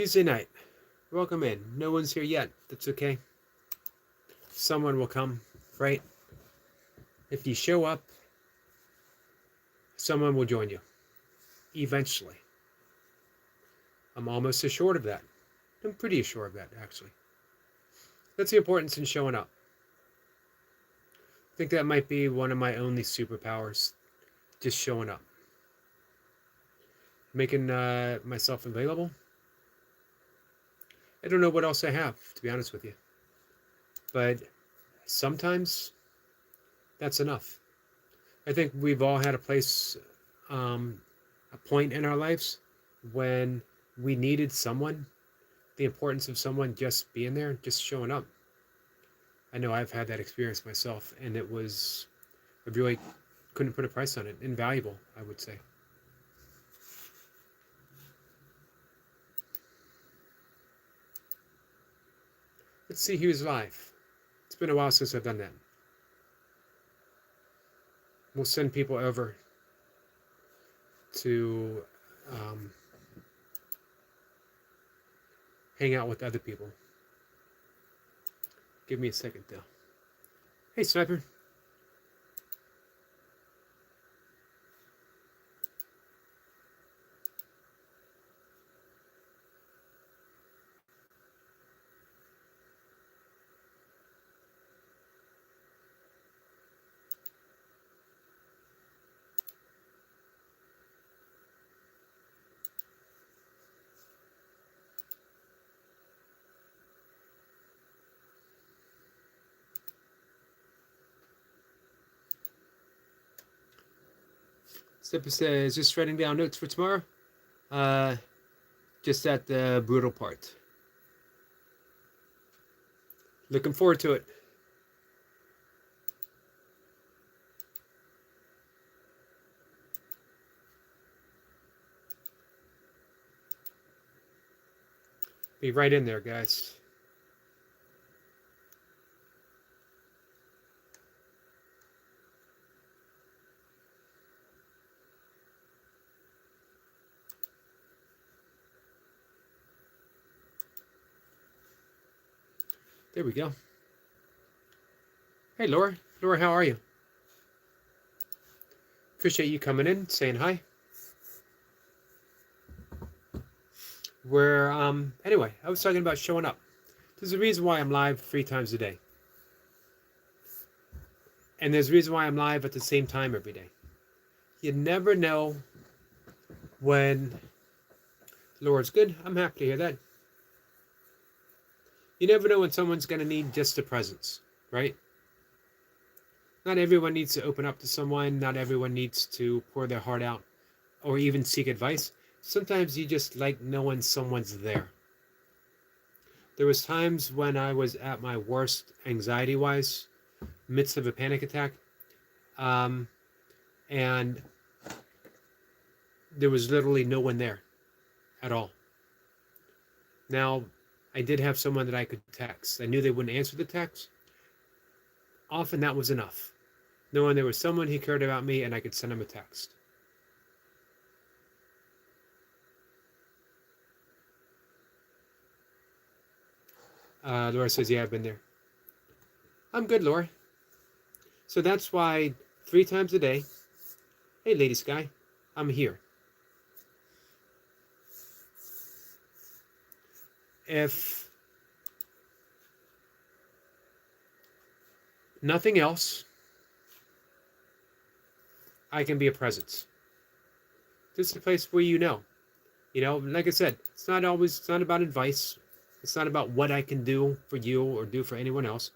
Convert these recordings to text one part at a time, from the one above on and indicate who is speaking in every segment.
Speaker 1: Tuesday night. Welcome in. No one's here yet. That's okay. Someone will come, right? If you show up, someone will join you. Eventually. I'm almost assured of that. I'm pretty assured of that, actually. That's the importance in showing up. I think that might be one of my only superpowers. Just showing up. Making myself available. I don't know what else I have, to be honest with you. But sometimes that's enough. I think we've all had a place, a point in our lives when we needed someone, the importance of someone just being there, just showing up. I know I've had that experience myself, and it was, I really couldn't put a price on it. Invaluable, I would say. Let's see who's live. It's been a while since I've done that. We'll send people over to hang out with other people. Give me a second, though. Hey, Sniper. Stepper says, just writing down notes for tomorrow. Just at the brutal part. Looking forward to it. Be right in there, guys. There we go. Hey, Laura. Laura, how are you? Appreciate you coming in, saying hi. Anyway, I was talking about showing up. There's a reason why I'm live 3 times a day. And there's a reason why I'm live at the same time every day. You never know when... Laura's good. I'm happy to hear that. You never know when someone's going to need just a presence, right? Not everyone needs to open up to someone. Not everyone needs to pour their heart out or even seek advice. Sometimes you just like knowing someone's there. There was times when I was at my worst anxiety-wise, midst of a panic attack, and there was literally no one there at all. Now, I did have someone that I could text. I knew they wouldn't answer the text. Often that was enough. Knowing there was someone who cared about me and I could send him a text. Laura says, yeah, I've been there. I'm good, Laura. So that's why 3 times a day, hey, Lady Sky, I'm here. If nothing else, I can be a presence. This is a place where you know, like I said, it's not about advice. It's not about what I can do for you or do for anyone else.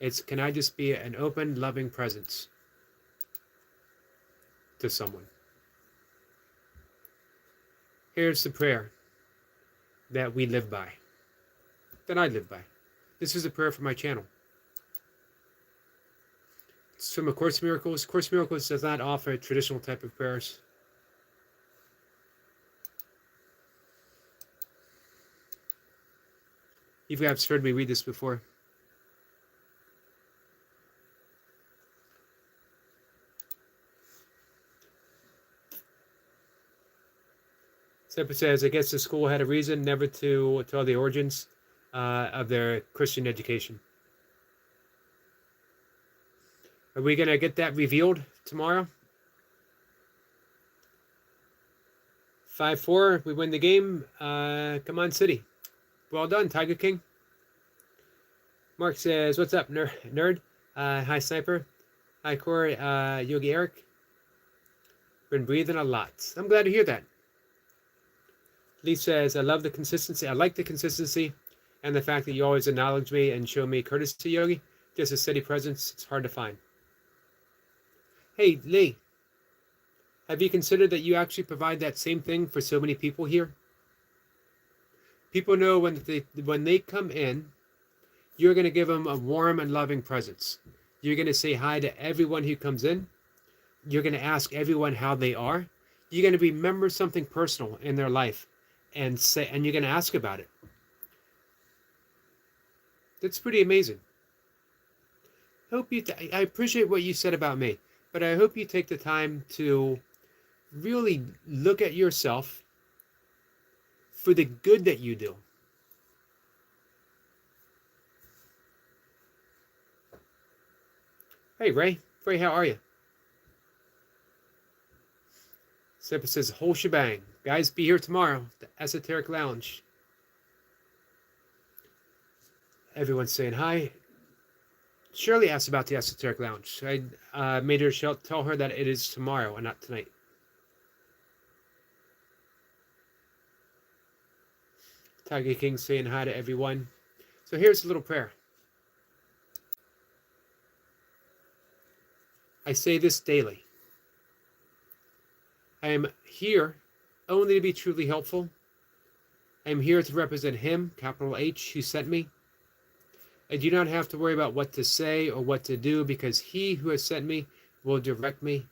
Speaker 1: It's, can I just be an open, loving presence to someone? Here's the prayer that we live by, that I live by. This is a prayer for my channel. It's from A Course in Miracles. Course in Miracles does not offer traditional type of prayers. You guys heard me read this before. Sniper says, I guess the school had a reason never to tell the origins of their Christian education. Are we going to get that revealed tomorrow? 5-4, we win the game. Come on, City. Well done, Tiger King. Mark says, what's up, nerd? Hi, Sniper. Hi, Corey. Yogi Eric. Been breathing a lot. I'm glad to hear that. Lee says, I love the consistency. I like the consistency and the fact that you always acknowledge me and show me courtesy, Yogi. Just a steady presence. It's hard to find. Hey, Lee. Have you considered that you actually provide that same thing for so many people here? People know when they come in, you're going to give them a warm and loving presence. You're going to say hi to everyone who comes in. You're going to ask everyone how they are. You're going to remember something personal in their life and you're going to ask about it. That's pretty amazing. I appreciate what you said about me, but I hope you take the time to really look at yourself for the good that you do. Hey, Ray. Ray, how are you? Sniper says, whole shebang. Guys, be here tomorrow. The Esoteric Lounge. Everyone's saying hi. Shirley asked about the Esoteric Lounge. I made her tell her that it is tomorrow and not tonight. Tiger King saying hi to everyone. So here's a little prayer. I say this daily. I am here only to be truly helpful. I am here to represent Him, capital H, who sent me. I do not have to worry about what to say or what to do because He who has sent me will direct me.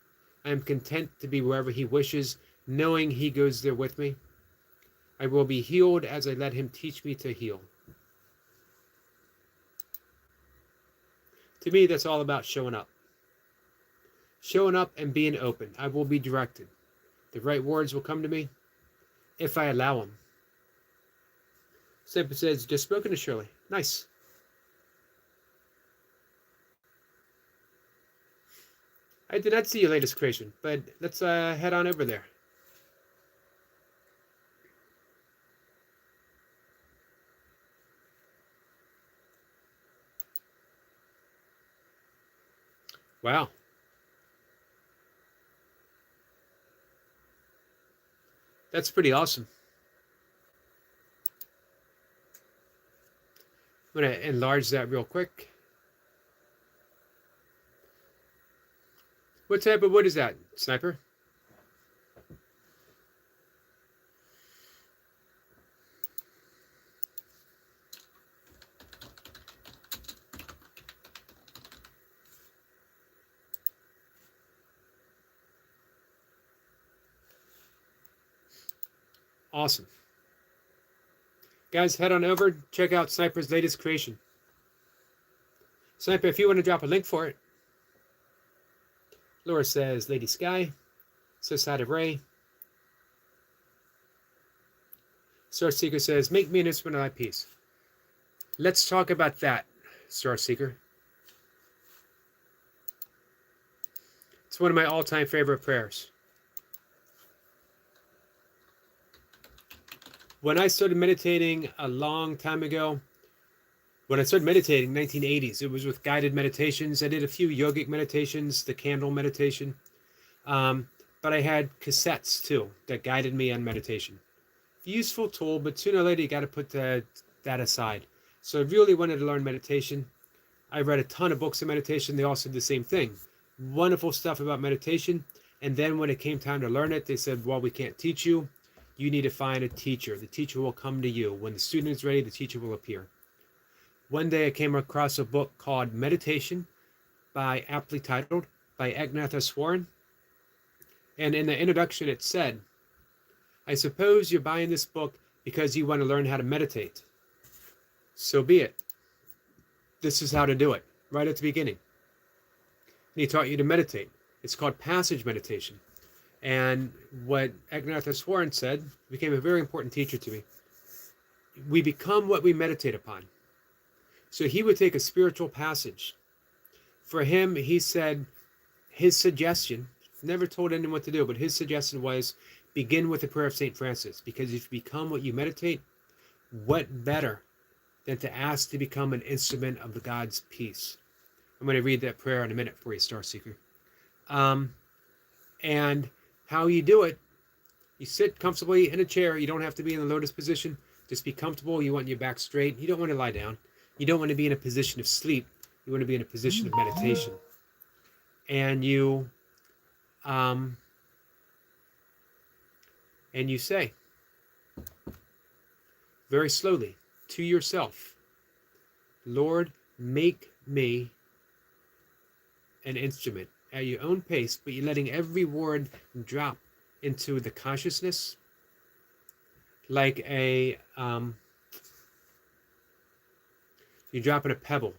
Speaker 1: I am content to be wherever He wishes, knowing He goes there with me. I will be healed as I let Him teach me to heal. To me, that's all about showing up. Showing up and being open. I will be directed. The right words will come to me if I allow them. Sniper says, just spoken to Shirley. Nice. I did not see your latest creation, but let's head on over there. Wow. That's pretty awesome. I'm going to enlarge that real quick. What type of wood is that, Sniper? Awesome. Guys, head on over, check out Sniper's latest creation. Sniper, if you want to drop a link for it. Laura says, Lady Sky. Says hi to Ray. Star Seeker says, make me an instrument of thy peace. Let's talk about that, Star Seeker. It's one of my all-time favorite prayers. When I started meditating a long time ago, when I started meditating, 1980s, it was with guided meditations. I did a few yogic meditations, the candle meditation. But I had cassettes too that guided me on meditation. Useful tool, but sooner or later you got to put that aside. So I really wanted to learn meditation. I read a ton of books on meditation. They all said the same thing. Wonderful stuff about meditation. And then when it came time to learn it, they said, well, we can't teach you. You need to find a teacher. The teacher will come to you. When the student is ready, the teacher will appear. One day I came across a book called Meditation, aptly titled, by Eknathaswaran. And in the introduction it said, I suppose you're buying this book because you want to learn how to meditate. So be it. This is how to do it, right at the beginning. And he taught you to meditate. It's called passage meditation. And what Ignatius Warren said became a very important teacher to me. We become what we meditate upon. So he would take a spiritual passage. For him, he said, his suggestion, never told anyone what to do, but his suggestion was begin with the prayer of St. Francis, because if you become what you meditate, what better than to ask to become an instrument of God's peace? I'm going to read that prayer in a minute for you, Star Seeker. And how you do it, you sit comfortably in a chair. You don't have to be in the lotus position. Just be comfortable. You want your back straight. You don't want to lie down. You don't want to be in a position of sleep. You want to be in a position of meditation. And you say very slowly to yourself, Lord, make me an instrument at your own pace, but you're letting every word drop into the consciousness like you're dropping a pebble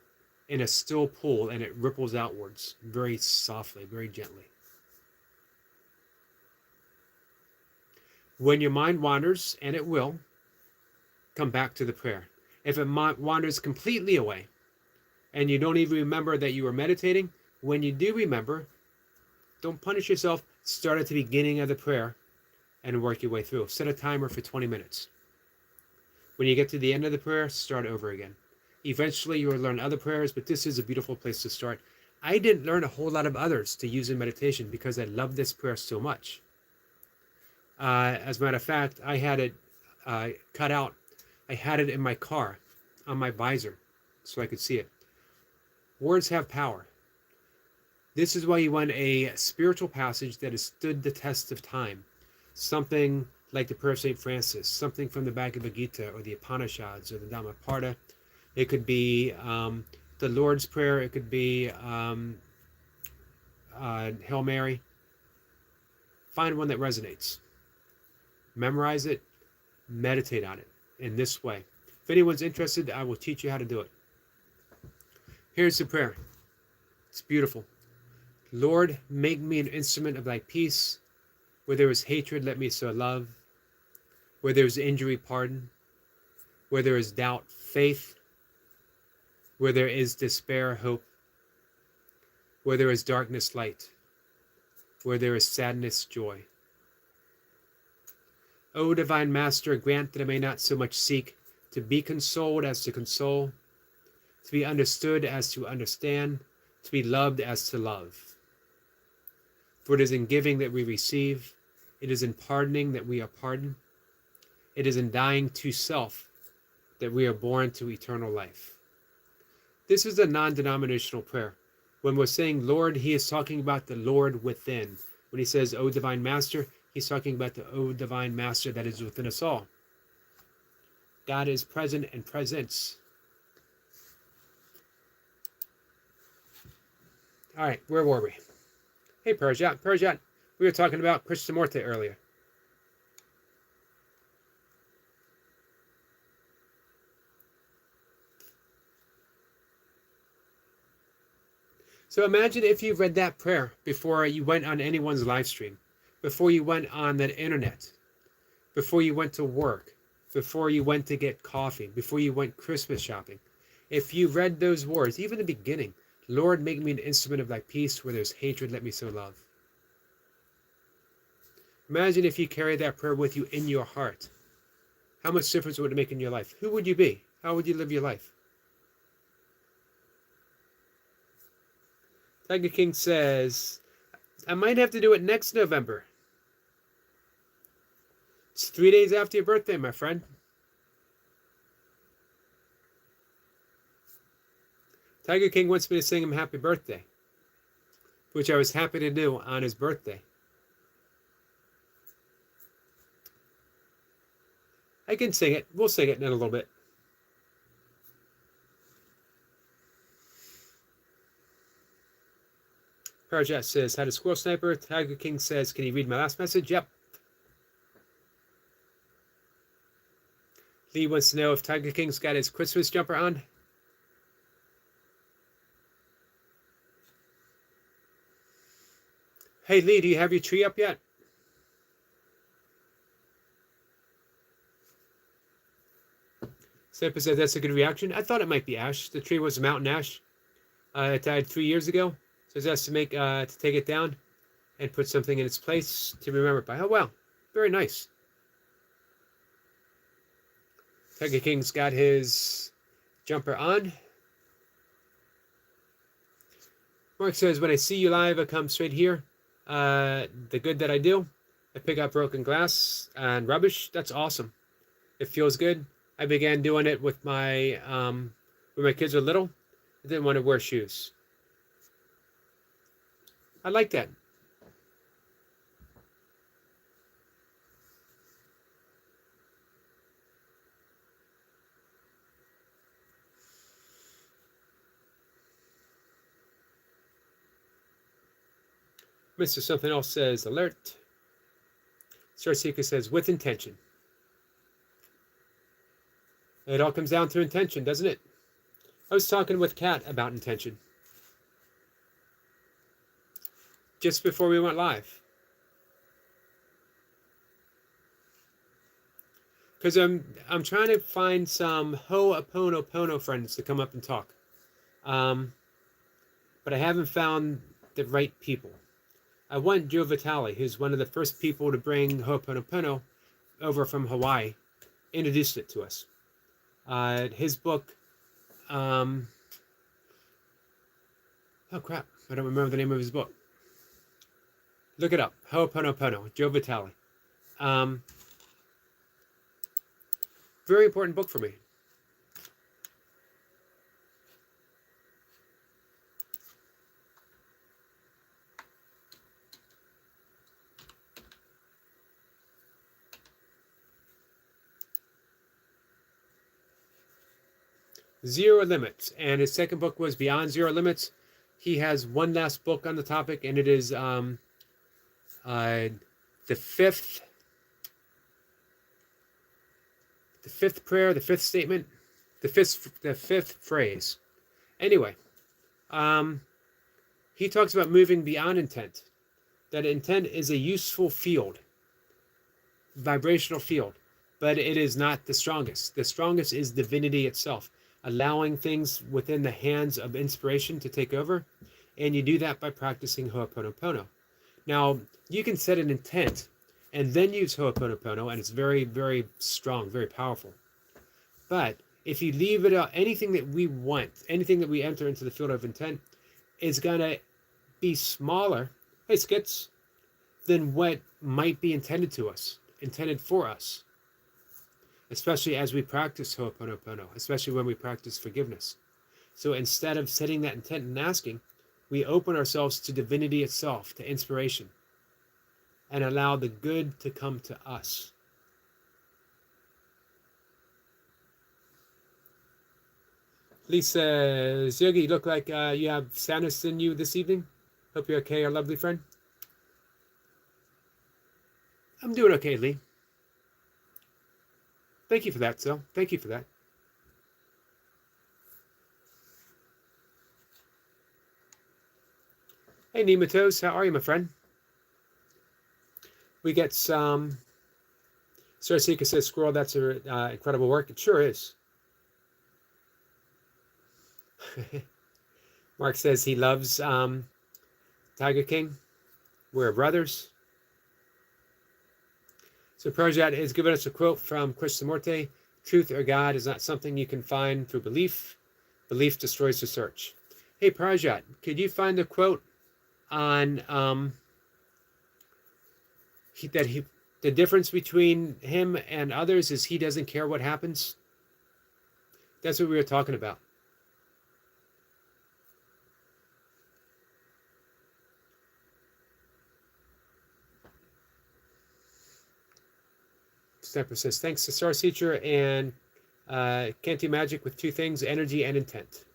Speaker 1: in a still pool, and it ripples outwards very softly, very gently. When your mind wanders, and it will, come back to the prayer. If it wanders completely away and you don't even remember that you were meditating, when you do remember, don't punish yourself. Start at the beginning of the prayer and work your way through. Set a timer for 20 minutes. When you get to the end of the prayer, start over again. Eventually, you will learn other prayers, but this is a beautiful place to start. I didn't learn a whole lot of others to use in meditation because I love this prayer so much. As a matter of fact, I had it cut out. I had it in my car on my visor so I could see it. Words have power. This is why you want a spiritual passage that has stood the test of time. Something like the Prayer of St. Francis, something from the Bhagavad Gita or the Upanishads or the Dhammapada. It could be the Lord's Prayer. It could be Hail Mary. Find one that resonates. Memorize it. Meditate on it in this way. If anyone's interested, I will teach you how to do it. Here's the prayer. It's beautiful. Lord, make me an instrument of thy peace. Where there is hatred, let me sow love. Where there is injury, pardon. Where there is doubt, faith. Where there is despair, hope. Where there is darkness, light. Where there is sadness, joy. O divine Master, grant that I may not so much seek to be consoled as to console, to be understood as to understand, to be loved as to love. For it is in giving that we receive, it is in pardoning that we are pardoned, it is in dying to self that we are born to eternal life. This is a non-denominational prayer. When we're saying Lord, he is talking about the Lord within. When he says, O divine Master, he's talking about the O divine Master that is within us all. God is present and presence. All right, where were we? Hey, Perjat. We were talking about Krishnamurti earlier. So imagine if you read that prayer before you went on anyone's live stream, before you went on the internet, before you went to work, before you went to get coffee, before you went Christmas shopping. If you read those words, even the beginning, Lord, make me an instrument of thy peace. Where there's hatred, let me sow love. Imagine if you carried that prayer with you in your heart. How much difference would it make in your life? Who would you be? How would you live your life? Tiger King says, I might have to do it next November. It's 3 days after your birthday, my friend. Tiger King wants me to sing him happy birthday, which I was happy to do on his birthday. I can sing it. We'll sing it in a little bit. Parajat says, how to Squirrel Sniper. Tiger King says, can you read my last message? Yep. Lee wants to know if Tiger King's got his Christmas jumper on. Hey, Lee, do you have your tree up yet? Sampa said that's a good reaction. I thought it might be ash. The tree was a mountain ash. It died 3 years ago. So it's asked to take it down and put something in its place to remember it by. Oh, wow. Very nice. Tiger King's got his jumper on. Mark says, when I see you live, I come straight here. The good that I do, I pick up broken glass and rubbish. That's awesome. It feels good. I began doing it with when my kids were little. I didn't want to wear shoes. I like that. Mr. Something Else says, alert. Starseeker says, with intention. It all comes down to intention, doesn't it? I was talking with Kat about intention just before we went live. Because I'm trying to find some Ho'oponopono friends to come up and talk. But I haven't found the right people. I want Joe Vitale, who's one of the first people to bring Ho'oponopono over from Hawaii, introduced it to us. His book, oh crap, I don't remember the name of his book. Look it up, Ho'oponopono, Joe Vitale. Very important book for me. Zero Limits, and his second book was Beyond Zero Limits. He has one last book on the topic, and it is the fifth prayer, the fifth statement, the fifth phrase. Anyway, he talks about moving beyond intent. That intent is a useful field, vibrational field, but it is not the strongest. The strongest is divinity itself, allowing things within the hands of inspiration to take over, and you do that by practicing Ho'oponopono. Now, you can set an intent and then use Ho'oponopono, and it's very, very strong, very powerful. But if you leave it out, anything that we want, anything that we enter into the field of intent is going to be smaller, hey Skits, than what might be intended for us. Especially as we practice Ho'oponopono, especially when we practice forgiveness. So instead of setting that intent and asking, we open ourselves to divinity itself, to inspiration, and allow the good to come to us. Lee says, Yogi, you look like you have sadness in you this evening. Hope you're okay, our lovely friend. I'm doing okay, Lee. Thank you for that, Sil. Thank you for that. Hey, Nematodes, how are you, my friend? We get some... Sarasika says, Squirrel, that's incredible work. It sure is. Mark says he loves Tiger King. We're brothers. So Prajat has given us a quote from Krishnamurti. Truth or God is not something you can find through belief. Belief destroys the search. Hey Prajat, could you find a quote on the difference between him and others is he doesn't care what happens? That's what we were talking about. Stepper says, thanks to Star Teacher and can't do magic with two things, energy and intent.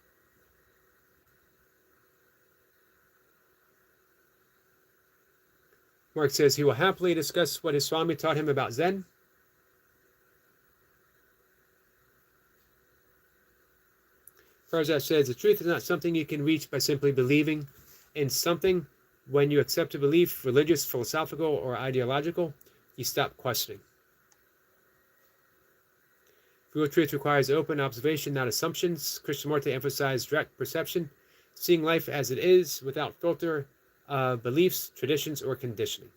Speaker 1: Mark says he will happily discuss what his Swami taught him about Zen. Farzad says the truth is not something you can reach by simply believing in something. When you accept a belief, religious, philosophical, or ideological, you stop questioning. Real truth requires open observation, not assumptions. Krishnamurti emphasized direct perception, seeing life as it is, without filter of beliefs, traditions, or conditioning.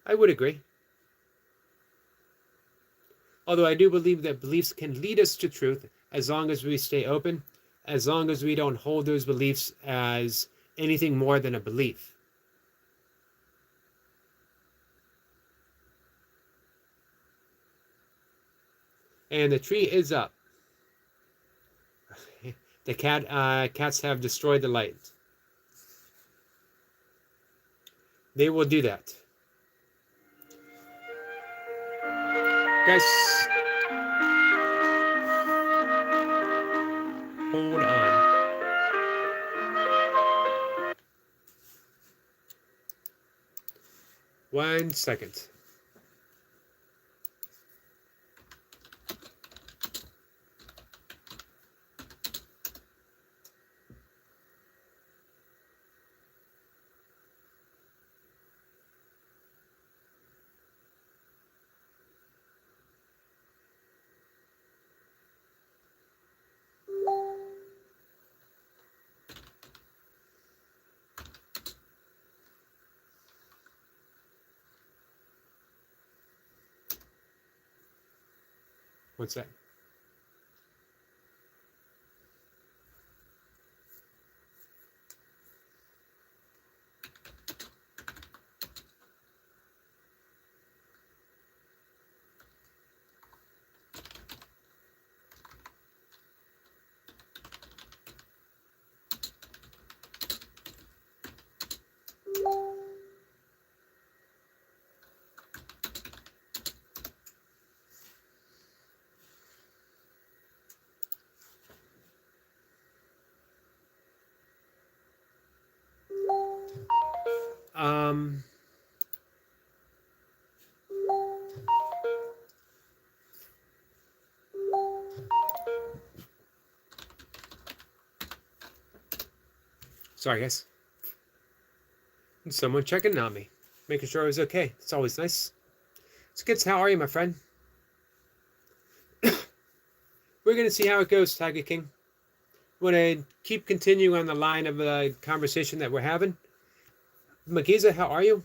Speaker 1: I would agree. Although I do believe that beliefs can lead us to truth as long as we stay open, as long as we don't hold those beliefs as anything more than a belief. And the tree is up. The cats have destroyed the light. They will do that. Guys, hold on. One second. One sec. Sorry, guys. Someone checking on me, making sure I was okay. It's always nice. So, kids, how are you, my friend? We're going to see how it goes, Tiger King. Want to keep continuing on the line of the conversation that we're having. Magiza, how are you?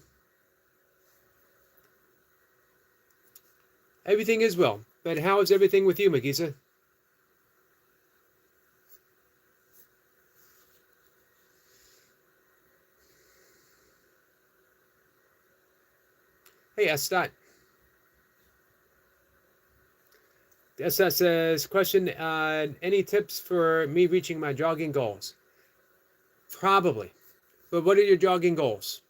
Speaker 1: Everything is well. But how is everything with you, Magiza? Hey, Estat. Estat says, question, any tips for me reaching my jogging goals? Probably. But what are your jogging goals?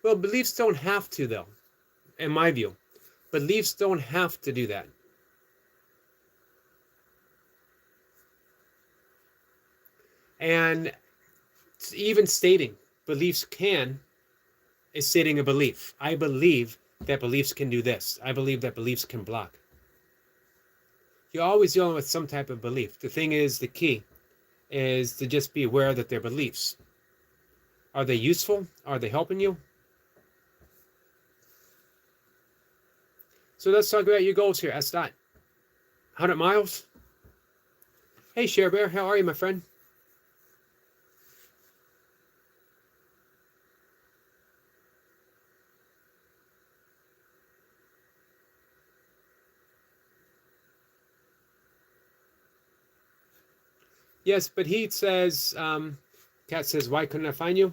Speaker 1: Well, beliefs don't have to, though, in my view. Beliefs don't have to do that. And even stating beliefs can is stating a belief. I believe that beliefs can do this. I believe that beliefs can block. You're always dealing with some type of belief. The thing is, the key is to just be aware that they're beliefs. Are they useful? Are they helping you? So let's talk about your goals here. That's that. 100 miles? Hey, Share Bear, how are you, my friend? Yes, but he says, Kat says, why couldn't I find you?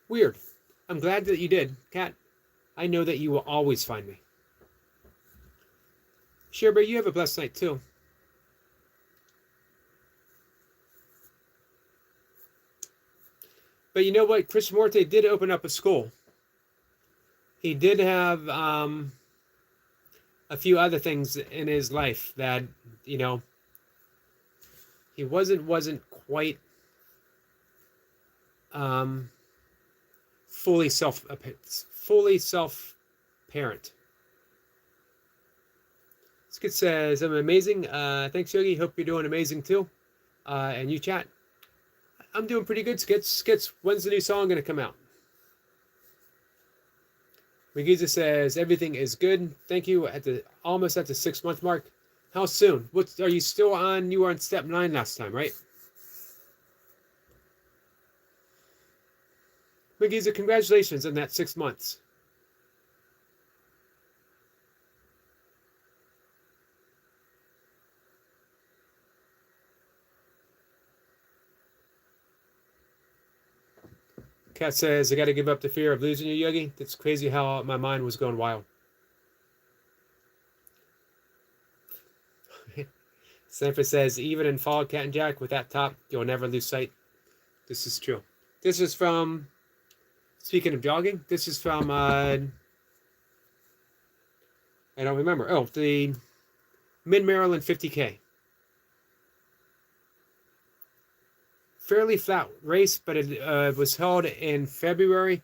Speaker 1: Weird. I'm glad that you did. Kat, I know that you will always find me. Share Bear, you have a blessed night too. But you know what? Krishnamurti did open up a school. He did have a few other things in his life that, you know, he wasn't quite fully self parent. Skid says, I'm amazing. Thanks, Yogi. Hope you're doing amazing too. And you chat. I'm doing pretty good, Skits. Skits, when's the new song going to come out? McGeezer says, everything is good. Thank you. Almost at the 6-month mark. How soon? What are you still on? You were on step 9 last time, right? McGeezer, congratulations on that 6 months. Kat says, I got to give up the fear of losing you, Yogi. It's crazy how my mind was going wild. Sanford says, even in Fall Cat and Jack with that top, you'll never lose sight. This is true. This is from, speaking of jogging, this is from, I don't remember. Oh, the Mid-Maryland 50K. Fairly flat race, but it was held in February.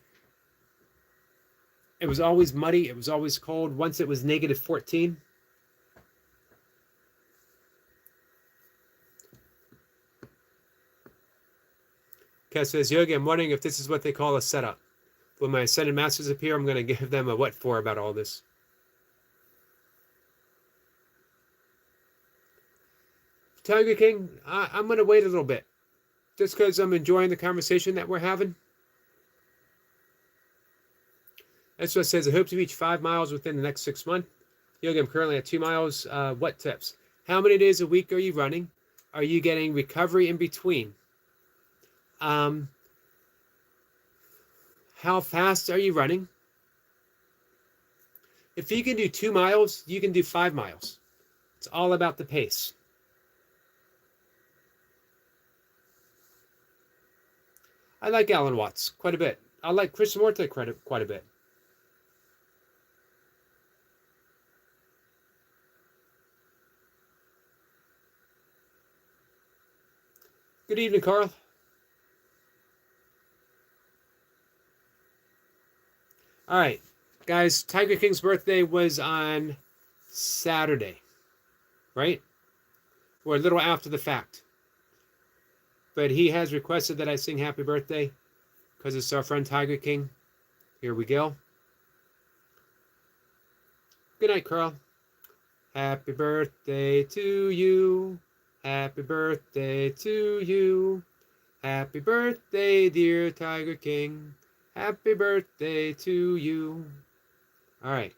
Speaker 1: It was always muddy. It was always cold. Once it was negative 14. Kat says, Yogi, I'm wondering if this is what they call a setup. When my Ascended Masters appear, I'm going to give them a what for about all this. Tiger King, I'm going to wait a little bit. Just because I'm enjoying the conversation that we're having. That's what it says. I hope to reach 5 miles within the next 6 months. Yogi, I'm currently at 2 miles. What tips? How many days a week are you running? Are you getting recovery in between? How fast are you running? If you can do 2 miles, you can do 5 miles. It's all about the pace. I like Alan Watts quite a bit. I like Chris Morte quite a bit. Good evening, Carl. All right, guys, Tiger King's birthday was on Saturday, right? Or a little after the fact. But he has requested that I sing happy birthday because it's our friend Tiger King. Here we go. Good night, Carl. Happy birthday to you. Happy birthday to you. Happy birthday, dear Tiger King. Happy birthday to you. All right.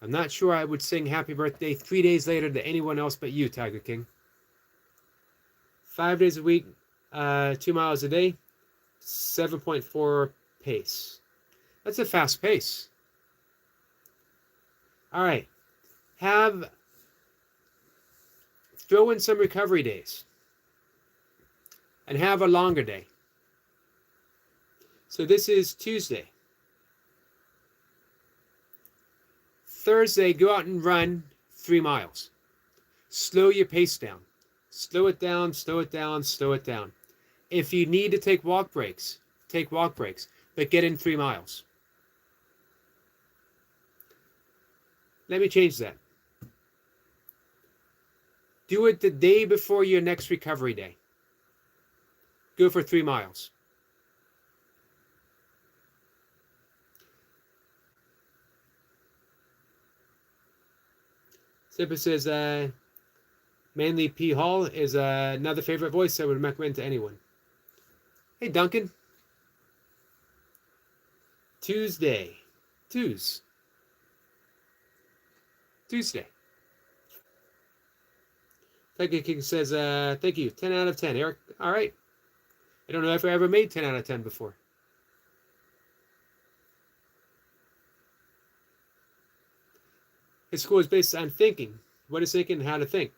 Speaker 1: I'm not sure I would sing happy birthday 3 days later to anyone else but you, Tiger King. 5 days a week, 2 miles a day, 7.4 pace. That's a fast pace. All right. Throw in some recovery days and have a longer day. So this is Tuesday. Thursday, go out and run 3 miles. Slow your pace down. Slow it down, slow it down, slow it down. If you need to take walk breaks, take walk breaks, but get in 3 miles. Let me change that. Do it the day before your next recovery day. Go for 3 miles. Zipper says, Manly P. Hall is another favorite voice I would recommend to anyone. Hey, Duncan. Tuesday. Tuesday. Tiger King says, thank you. 10 out of 10, Eric. All right. I don't know if I ever made 10 out of 10 before. His school is based on thinking. What is thinking and how to think?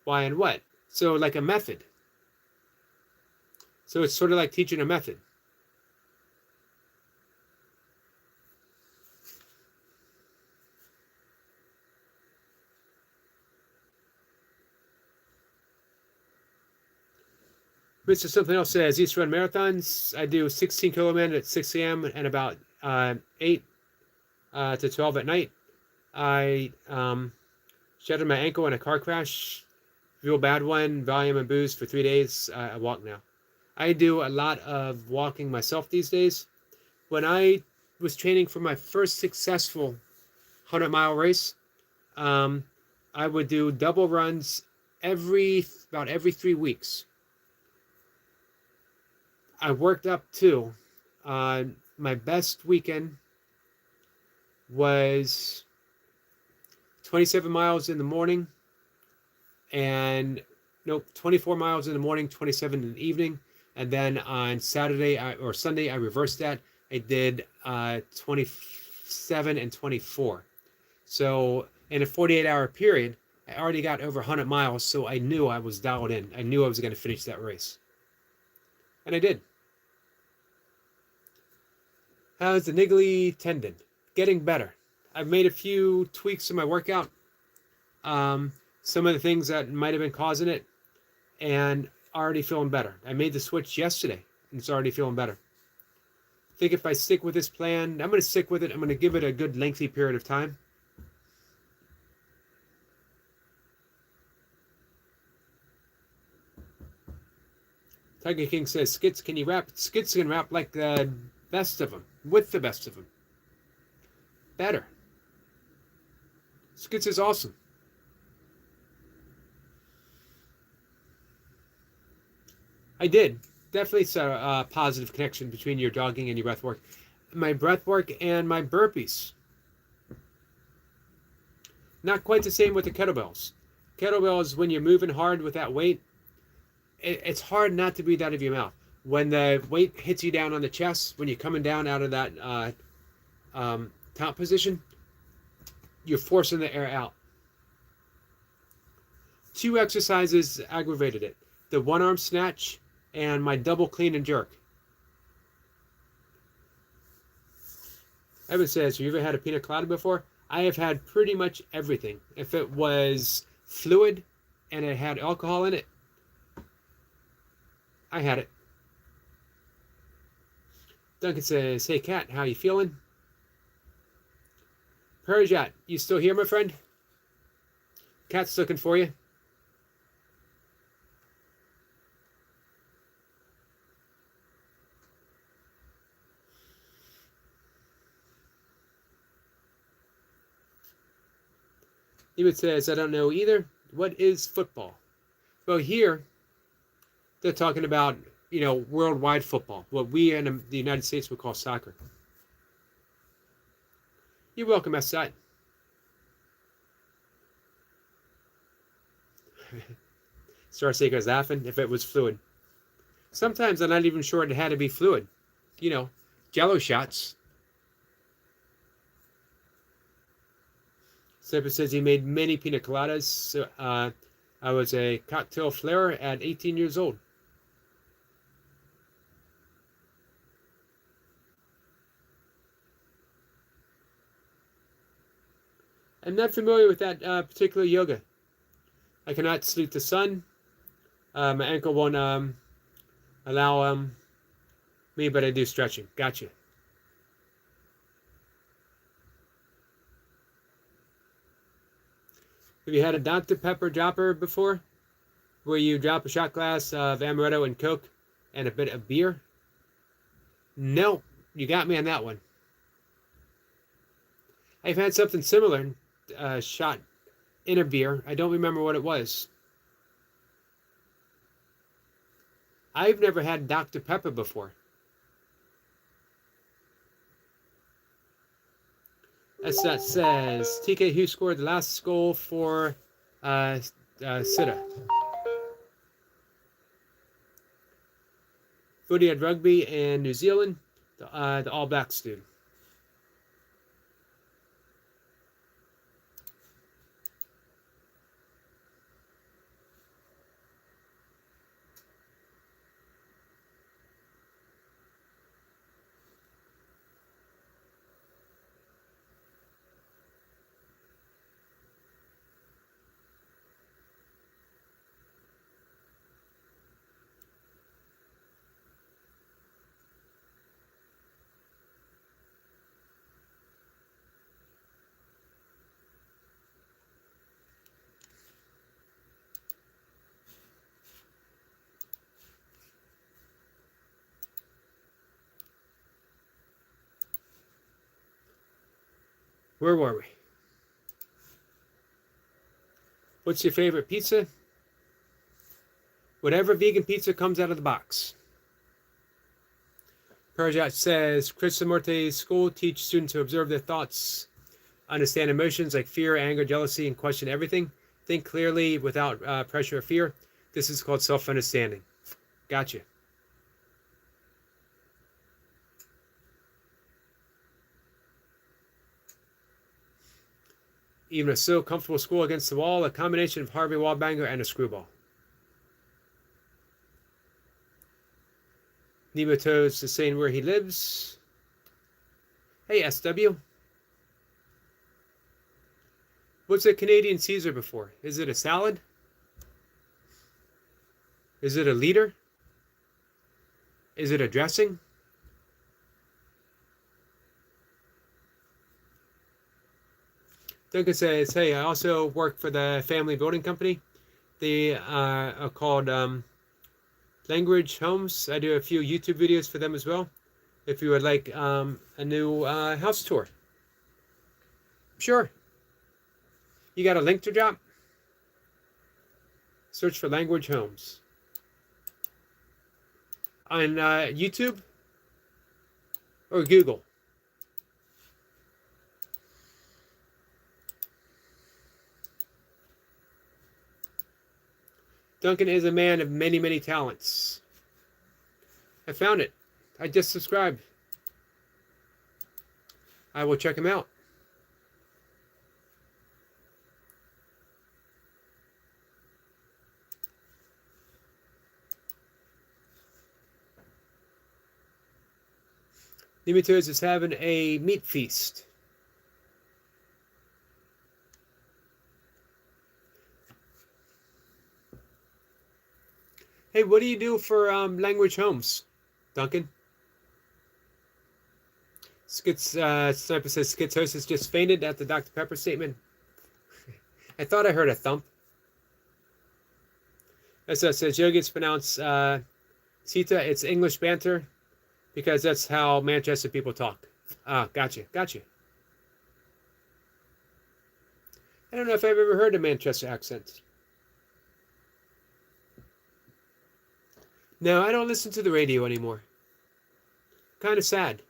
Speaker 1: Why and what? So like a method. So it's sort of like teaching a method. Mr. Something Else says, East Run Marathons. I do 16 kilometers at 6 a.m. and about 8 to 12 at night. I shattered my ankle in a car crash. Real bad one. Valium and booze for 3 days. I walk now. I do a lot of walking myself these days. When I was training for my first successful 100-mile race, um, I would do double runs about every 3 weeks. I worked up to my best weekend was 27 miles in the morning and nope, 24 miles in the morning, 27 in the evening. And then on Saturday or Sunday, I reversed that. I did 27 and 24. So in a 48-hour period, I already got over 100 miles. So I knew I was dialed in. I knew I was going to finish that race. And I did. How's the niggly tendon? Getting better. I've made a few tweaks in my workout. Some of the things that might have been causing it, and already feeling better. I made the switch yesterday, and it's already feeling better. I think if I stick with this plan, I'm going to stick with it. I'm going to give it a good lengthy period of time. Tiger King says, Skits, can you rap? Skits can rap like the best of them, with the best of them. Better. Skits is awesome. I did. Definitely saw a positive connection between your jogging and your breath work. My breath work and my burpees. Not quite the same with the kettlebells. Kettlebells, when you're moving hard with that weight, it's hard not to breathe out of your mouth. When the weight hits you down on the chest, when you're coming down out of that top position, you're forcing the air out. 2 exercises aggravated it. The one-arm snatch and my double clean and jerk. Evan says, have you ever had a pina colada before? I have had pretty much everything. If it was fluid and it had alcohol in it, I had it. Duncan says, hey, Kat, how you feeling? Perjat, you still here, my friend? Kat's looking for you. David says, I don't know either. What is football? Well, here, they're talking about, worldwide football, what we in the United States would call soccer. You're welcome, Assad. Starsaker's laughing if it was fluid. Sometimes I'm not even sure it had to be fluid. Jello shots. Seppa says he made many pina coladas. So, I was a cocktail flarer at 18 years old. I'm not familiar with that particular yoga. I cannot salute the sun. My ankle won't allow me, but I do stretching. Gotcha. Have you had a Dr. Pepper dropper before? Where you drop a shot glass of amaretto and Coke and a bit of beer? No, you got me on that one. I've had something similar, shot in a beer. I don't remember what it was. I've never had Dr. Pepper before. As that says, TK, who scored the last goal for Sita? Footy at rugby in New Zealand, the All Blacks dude. Where were we? What's your favorite pizza? Whatever vegan pizza comes out of the box. Parajat says, Krishnamurti's school teach students to observe their thoughts, understand emotions like fear, anger, jealousy, and question everything. Think clearly without pressure or fear. This is called self-understanding. Gotcha. Even a so comfortable school against the wall, a combination of Harvey Wallbanger and a screwball. Nematodes is saying where he lives. Hey, SW. What's a Canadian Caesar before? Is it a salad? Is it a liter? Is it a dressing? Duncan says, hey, I also work for the family building company. They are called Language Homes. I do a few YouTube videos for them as well. If you would like a new house tour. Sure. You got a link to drop? Search for Language Homes. On YouTube or Google? Duncan is a man of many, many talents. I found it. I just subscribed. I will check him out. Nematodes is having a meat feast. Hey, what do you do for Language Homes, Duncan? Sniper says schizosis just fainted at the Dr. Pepper statement. I thought I heard a thump. That says Yogi, it's pronounced Sita. It's English banter because that's how Manchester people talk. Gotcha. I don't know if I've ever heard a Manchester accent. No, I don't listen to the radio anymore. Kind of sad.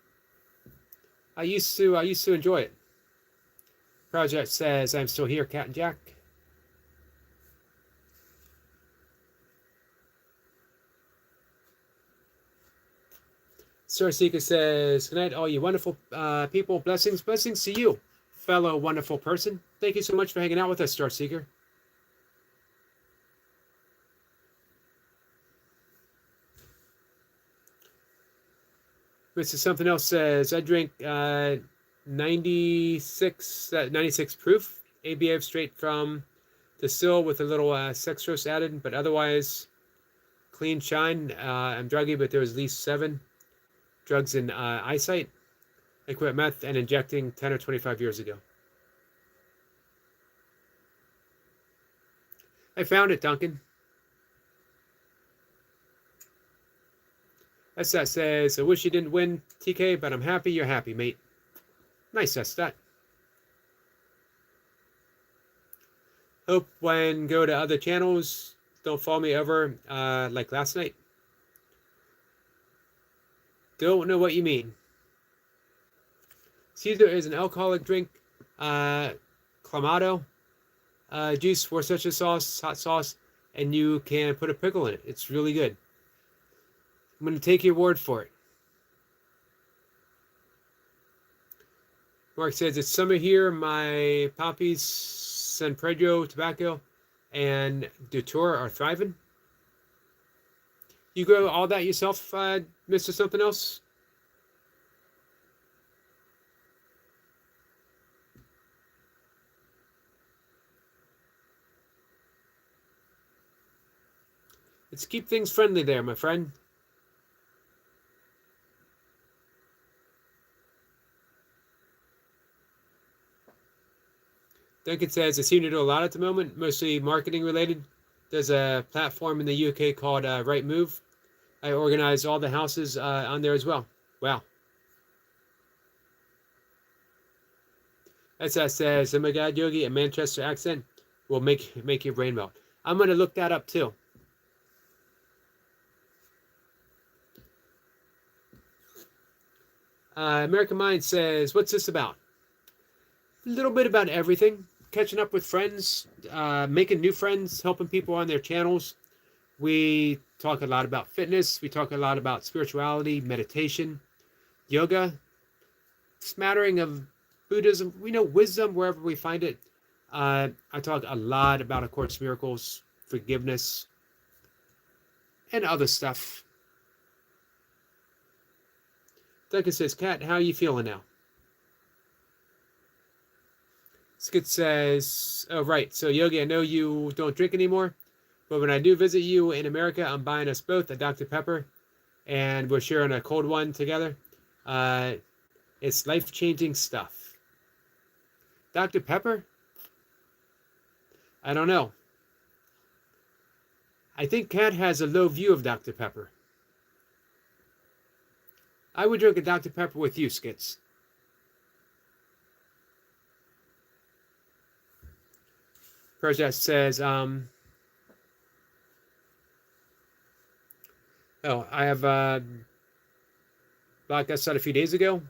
Speaker 1: I used to enjoy it. Project says I'm still here, Cat and Jack. Star Seeker says, good night, all you wonderful people. Blessings to you, fellow wonderful person. Thank you so much for hanging out with us, Star Seeker. Mr. Something Else says, I drink 96 proof ABF straight from the still with a little dextrose added, but otherwise clean shine. I'm druggy, but there was at least 7 drugs in eyesight. I quit meth and injecting 10 or 25 years ago. I found it, Duncan. That says, I wish you didn't win, TK, but I'm happy you're happy, mate. Nice, that's that. Hope when go to other channels, don't follow me over like last night. Don't know what you mean. Caesar is an alcoholic drink. Clamato juice, Worcestershire sauce, hot sauce, and you can put a pickle in it. It's really good. I'm going to take your word for it. Mark says, it's summer here. My poppies, San Pedro tobacco, and Dutour are thriving. You grow all that yourself, Mr. Something Else? Let's keep things friendly there, my friend. Duncan says, I seem to do a lot at the moment, mostly marketing related. There's a platform in the UK called Right Move. I organize all the houses on there as well. Wow. SS says, "Oh my God, Yogi, a Manchester accent will make your brain melt." I'm gonna look that up too. American Mind says, "What's this about?" A little bit about everything. Catching up with friends, making new friends, helping people on their channels. We talk a lot about fitness. We talk a lot about spirituality, meditation, yoga, smattering of Buddhism. We know wisdom wherever we find it. I talk a lot about A Course in Miracles, forgiveness, and other stuff. Duncan says, "Kat, how are you feeling now?" Skid says, "Oh, right. So, Yogi, I know you don't drink anymore, but when I do visit you in America, I'm buying us both a Dr. Pepper, and we're sharing a cold one together. Uh, it's life-changing stuff." Dr. Pepper? I don't know. I think Kat has a low view of Dr. Pepper. I would drink a Dr. Pepper with you, Skits. Project says, I have blocked us out a few days ago.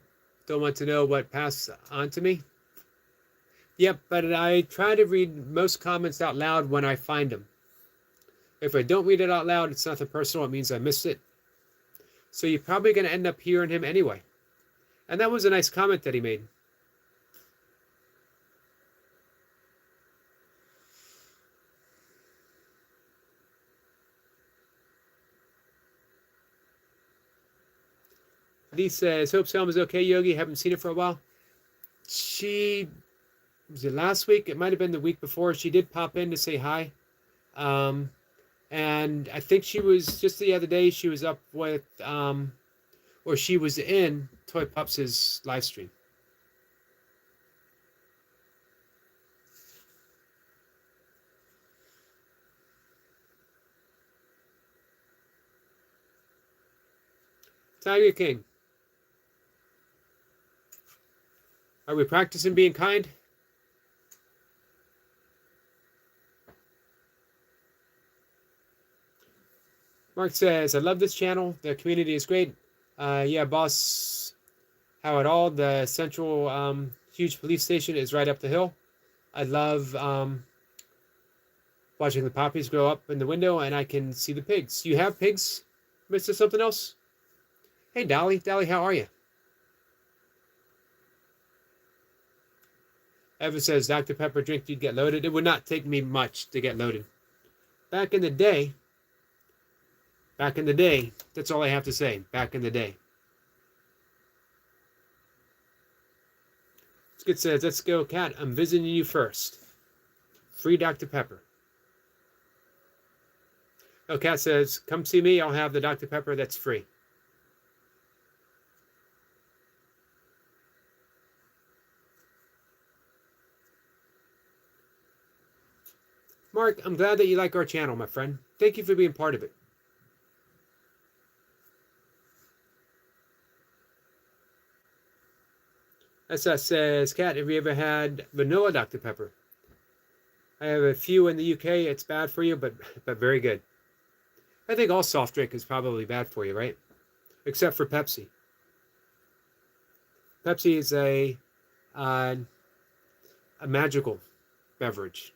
Speaker 1: Don't want to know what passed on to me. Yep, but I try to read most comments out loud when I find them. If I don't read it out loud, it's nothing personal. It means I missed it. So you're probably going to end up hearing him anyway. And that was a nice comment that he made. Lee says, "Hope Selma's okay, Yogi. Haven't seen her for a while." Was it last week? It might have been the week before. She did pop in to say hi. And I think she was, just the other day, she was up with, or she was in Toy Pups' live stream. Tiger King. Are we practicing being kind? Mark says, "I love this channel. The community is great. Yeah, boss, how it all. The central huge police station is right up the hill. I love watching the poppies grow up in the window, and I can see the pigs. You have pigs, Mr. Something Else? Hey, Dolly. Dolly, how are you?" Evan says, "Dr. Pepper drink, you'd get loaded." It would not take me much to get loaded. Back in the day, that's all I have to say. Back in the day. Skid says, "Let's go, Kat. I'm visiting you first. Free Dr. Pepper." Oh, Kat says, "Come see me. I'll have the Dr. Pepper that's free." Mark, I'm glad that you like our channel, my friend. Thank you for being part of it. SS says, "Kat, have you ever had vanilla Dr. Pepper?" I have a few in the UK. It's bad for you, but very good. I think all soft drink is probably bad for you, right? Except for Pepsi. Pepsi is a magical beverage.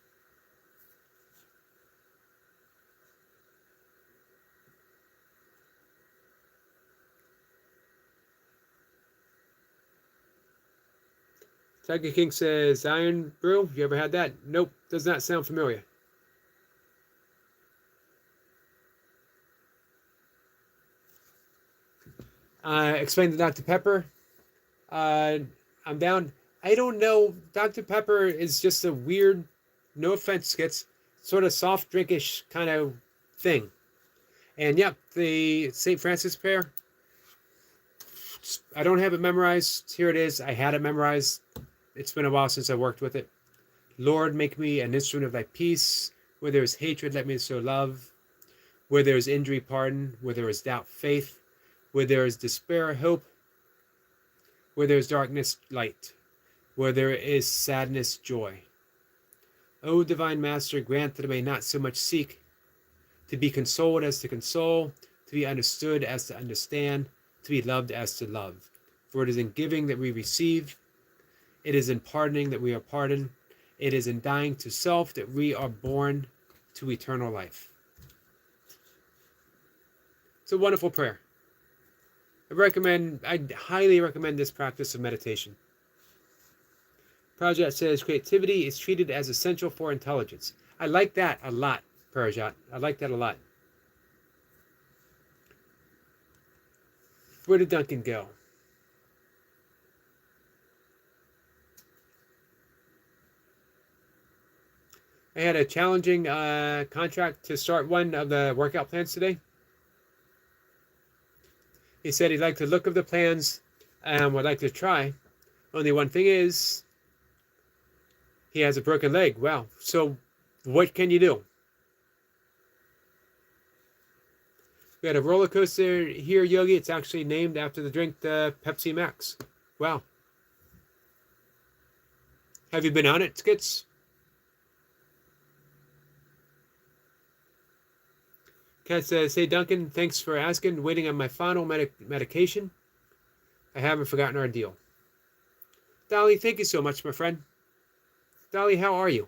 Speaker 1: Tiger King says, "Iron Brew, you ever had that?" Nope, does not sound familiar. Explain to Dr. Pepper. I'm down. I don't know. Dr. Pepper is just a weird, no offense, Skits, sort of soft drinkish kind of thing. And yep, the St. Francis prayer. I don't have it memorized. Here it is. I had it memorized. It's been a while since I worked with it. "Lord, make me an instrument of thy peace. Where there is hatred, let me sow love. Where there is injury, pardon. Where there is doubt, faith. Where there is despair, hope. Where there is darkness, light. Where there is sadness, joy. O divine Master, grant that I may not so much seek to be consoled as to console, to be understood as to understand, to be loved as to love. For it is in giving that we receive, it is in pardoning that we are pardoned, it is in dying to self that we are born to eternal life. It's a wonderful prayer. I highly recommend this practice of meditation. Prajat says creativity is treated as essential for intelligence. I like that a lot, Prajat. I like that a lot. Where did Duncan go? I had a challenging contract to start one of the workout plans today. He said he'd like to look at the plans and would like to try. Only one thing is, he has a broken leg. Wow. So what can you do? We had a roller coaster here, Yogi. It's actually named after the drink, the Pepsi Max. Wow. Have you been on it, Skits? Kat says, hey, Duncan, thanks for asking. Waiting on my final medication. I haven't forgotten our deal. Dolly, thank you so much, my friend. Dolly, how are you?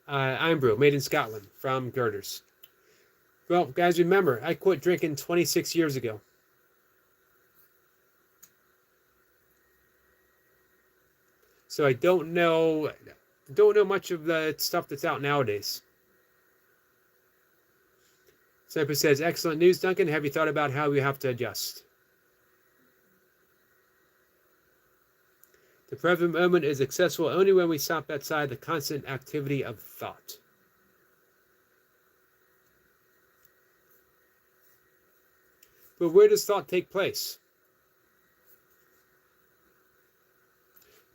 Speaker 1: I'm brew, made in Scotland, from Girders. Well, guys, remember, I quit drinking 26 years ago. So I don't know much of the stuff that's out nowadays. Cypress says, excellent news, Duncan. Have you thought about how we have to adjust? The present moment is accessible only when we stop outside the constant activity of thought. But where does thought take place?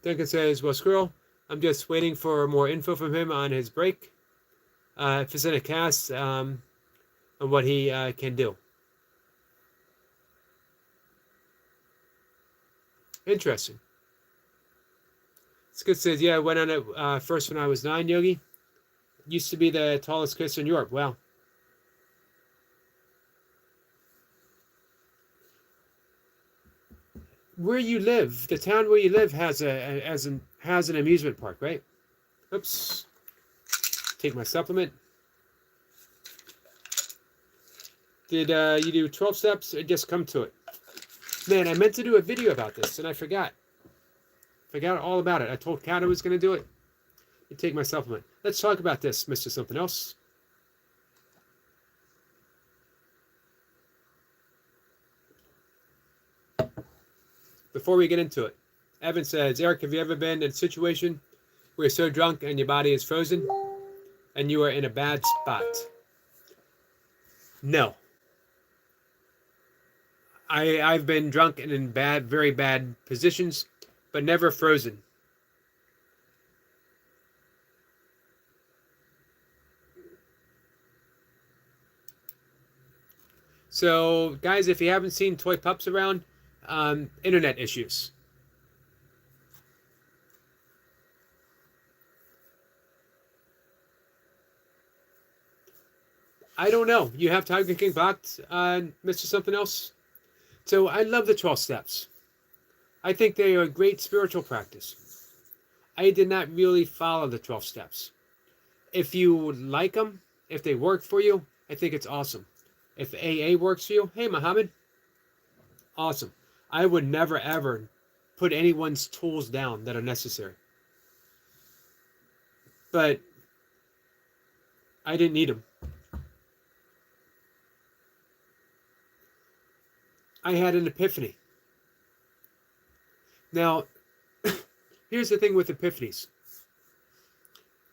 Speaker 1: Duncan says, well, Squirrel, I'm just waiting for more info from him on his break. If it's in a cast, on what he can do. Interesting. Skid says, yeah, I went on it first when I was 9, Yogi. Used to be the tallest coaster in Europe. Wow. Where you live, the town where you live has an amusement park, right? Oops. Take my supplement. Did you do 12 steps or just come to it? Man, I meant to do a video about this and I forgot. Forgot all about it. I told Kat I was going to do it. You take my supplement. Let's talk about this, Mr. Something Else. Before we get into it, Evan says, Eric, have you ever been in a situation where you're so drunk and your body is frozen and you are in a bad spot? No. I've been drunk and in very bad positions, but never frozen. So, guys, if you haven't seen toy pups around, internet issues. I don't know. You have Tiger King blocked, Mr. Something Else? So I love the 12 steps. I think they are a great spiritual practice. I did not really follow the 12 steps. If you like them, if they work for you, I think it's awesome. If AA works for you, hey, Muhammad, awesome. I would never, ever put anyone's tools down that are necessary. But I didn't need them. I had an epiphany. Now, here's the thing with epiphanies.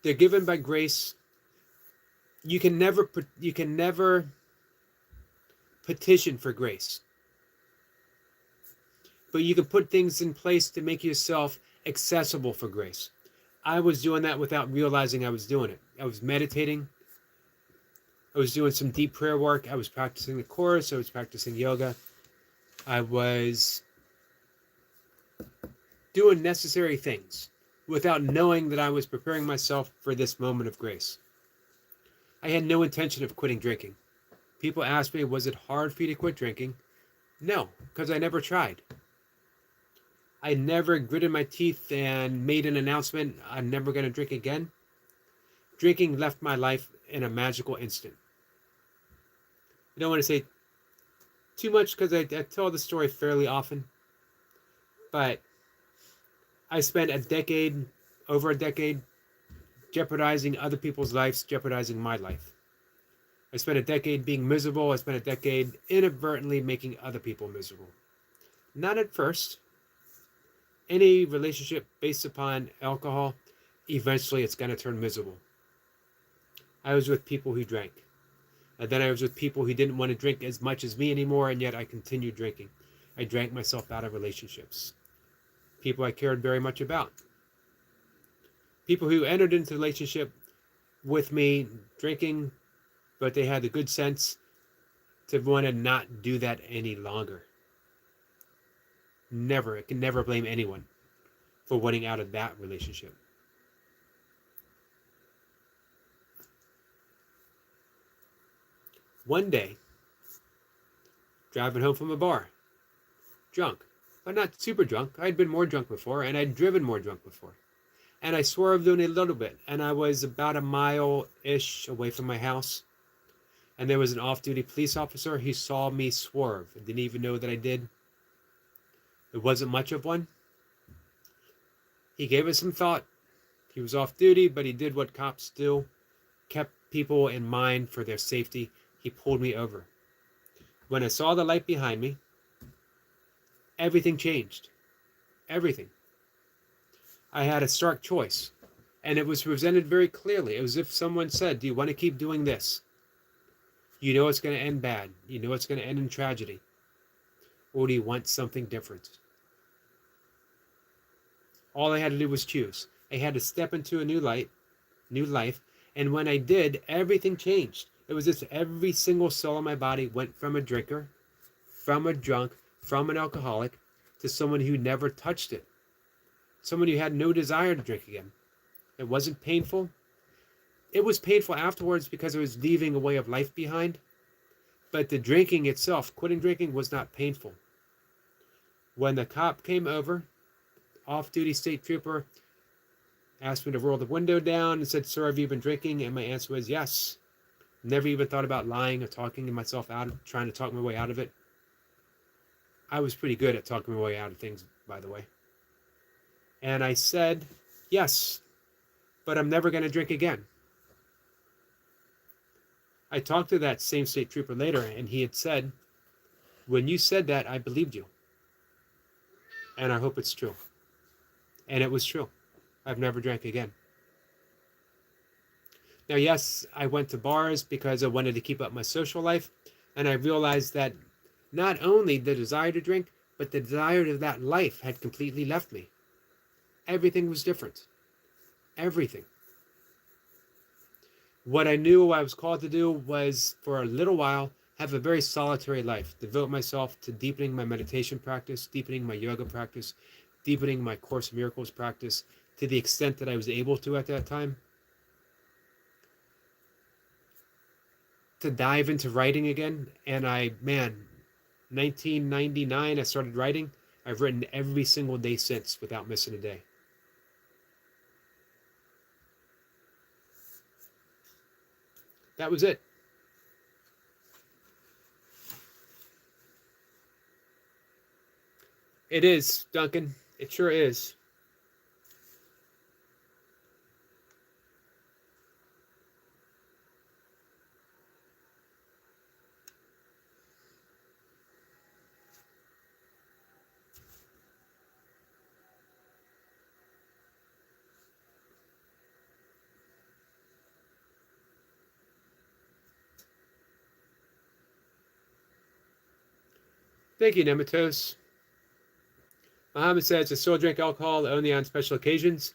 Speaker 1: They're given by grace. You can never petition for grace. But you can put things in place to make yourself accessible for grace. I was doing that without realizing I was doing it. I was meditating. I was doing some deep prayer work. I was practicing the chorus. I was practicing yoga. I was doing necessary things without knowing that I was preparing myself for this moment of grace. I had no intention of quitting drinking. People ask me, was it hard for you to quit drinking? No, because I never tried. I never gritted my teeth and made an announcement, I'm never going to drink again. Drinking left my life in a magical instant. I don't want to say too much because I tell the story fairly often, but I spent over a decade, jeopardizing other people's lives, jeopardizing my life. I spent a decade being miserable. I spent a decade inadvertently making other people miserable. Not at first. Any relationship based upon alcohol, eventually it's going to turn miserable. I was with people who drank. And then I was with people who didn't want to drink as much as me anymore, and yet I continued drinking. I drank myself out of relationships. People I cared very much about. People who entered into the relationship with me drinking, but they had the good sense to want to not do that any longer. I can never blame anyone for wanting out of that relationship. One day, driving home from a bar, drunk, but not super drunk. I'd been more drunk before, and I'd driven more drunk before. And I swerved only a little bit, and I was about a mile-ish away from my house. And there was an off-duty police officer. He saw me swerve and didn't even know that I did. It wasn't much of one. He gave it some thought. He was off-duty, but he did what cops do. Kept people in mind for their safety. He pulled me over. When I saw the light behind me, everything changed. Everything. I had a stark choice, and it was presented very clearly. It was as if someone said, do you want to keep doing this? You know it's going to end bad. You know it's going to end in tragedy. Or do you want something different? All I had to do was choose. I had to step into a new life, and when I did, everything changed. It was as if every single cell in my body went from a drinker, from a drunk, from an alcoholic, to someone who never touched it. Someone who had no desire to drink again. It wasn't painful. It was painful afterwards because I was leaving a way of life behind. But the drinking itself, quitting drinking, was not painful. When the cop came over, off-duty state trooper asked me to roll the window down and said, sir, have you been drinking? And my answer was yes. Never even thought about lying or talking myself out of, trying to talk my way out of it. I was pretty good at talking my way out of things, by the way. And I said, yes, but I'm never going to drink again. I talked to that same state trooper later, and he had said, when you said that, I believed you. And I hope it's true. And it was true. I've never drank again. Now, yes, I went to bars because I wanted to keep up my social life, and I realized that not only the desire to drink, but the desire to that life had completely left me. Everything was different. Everything. What I knew I was called to do was, for a little while, have a very solitary life, devote myself to deepening my meditation practice, deepening my yoga practice, deepening my Course in Miracles practice to the extent that I was able to at that time. To dive into writing again, and 1999, I started writing. I've written every single day since without missing a day. That was it. It is, Duncan. It sure is. Thank you, Nematos. Muhammad says, I still drink alcohol only on special occasions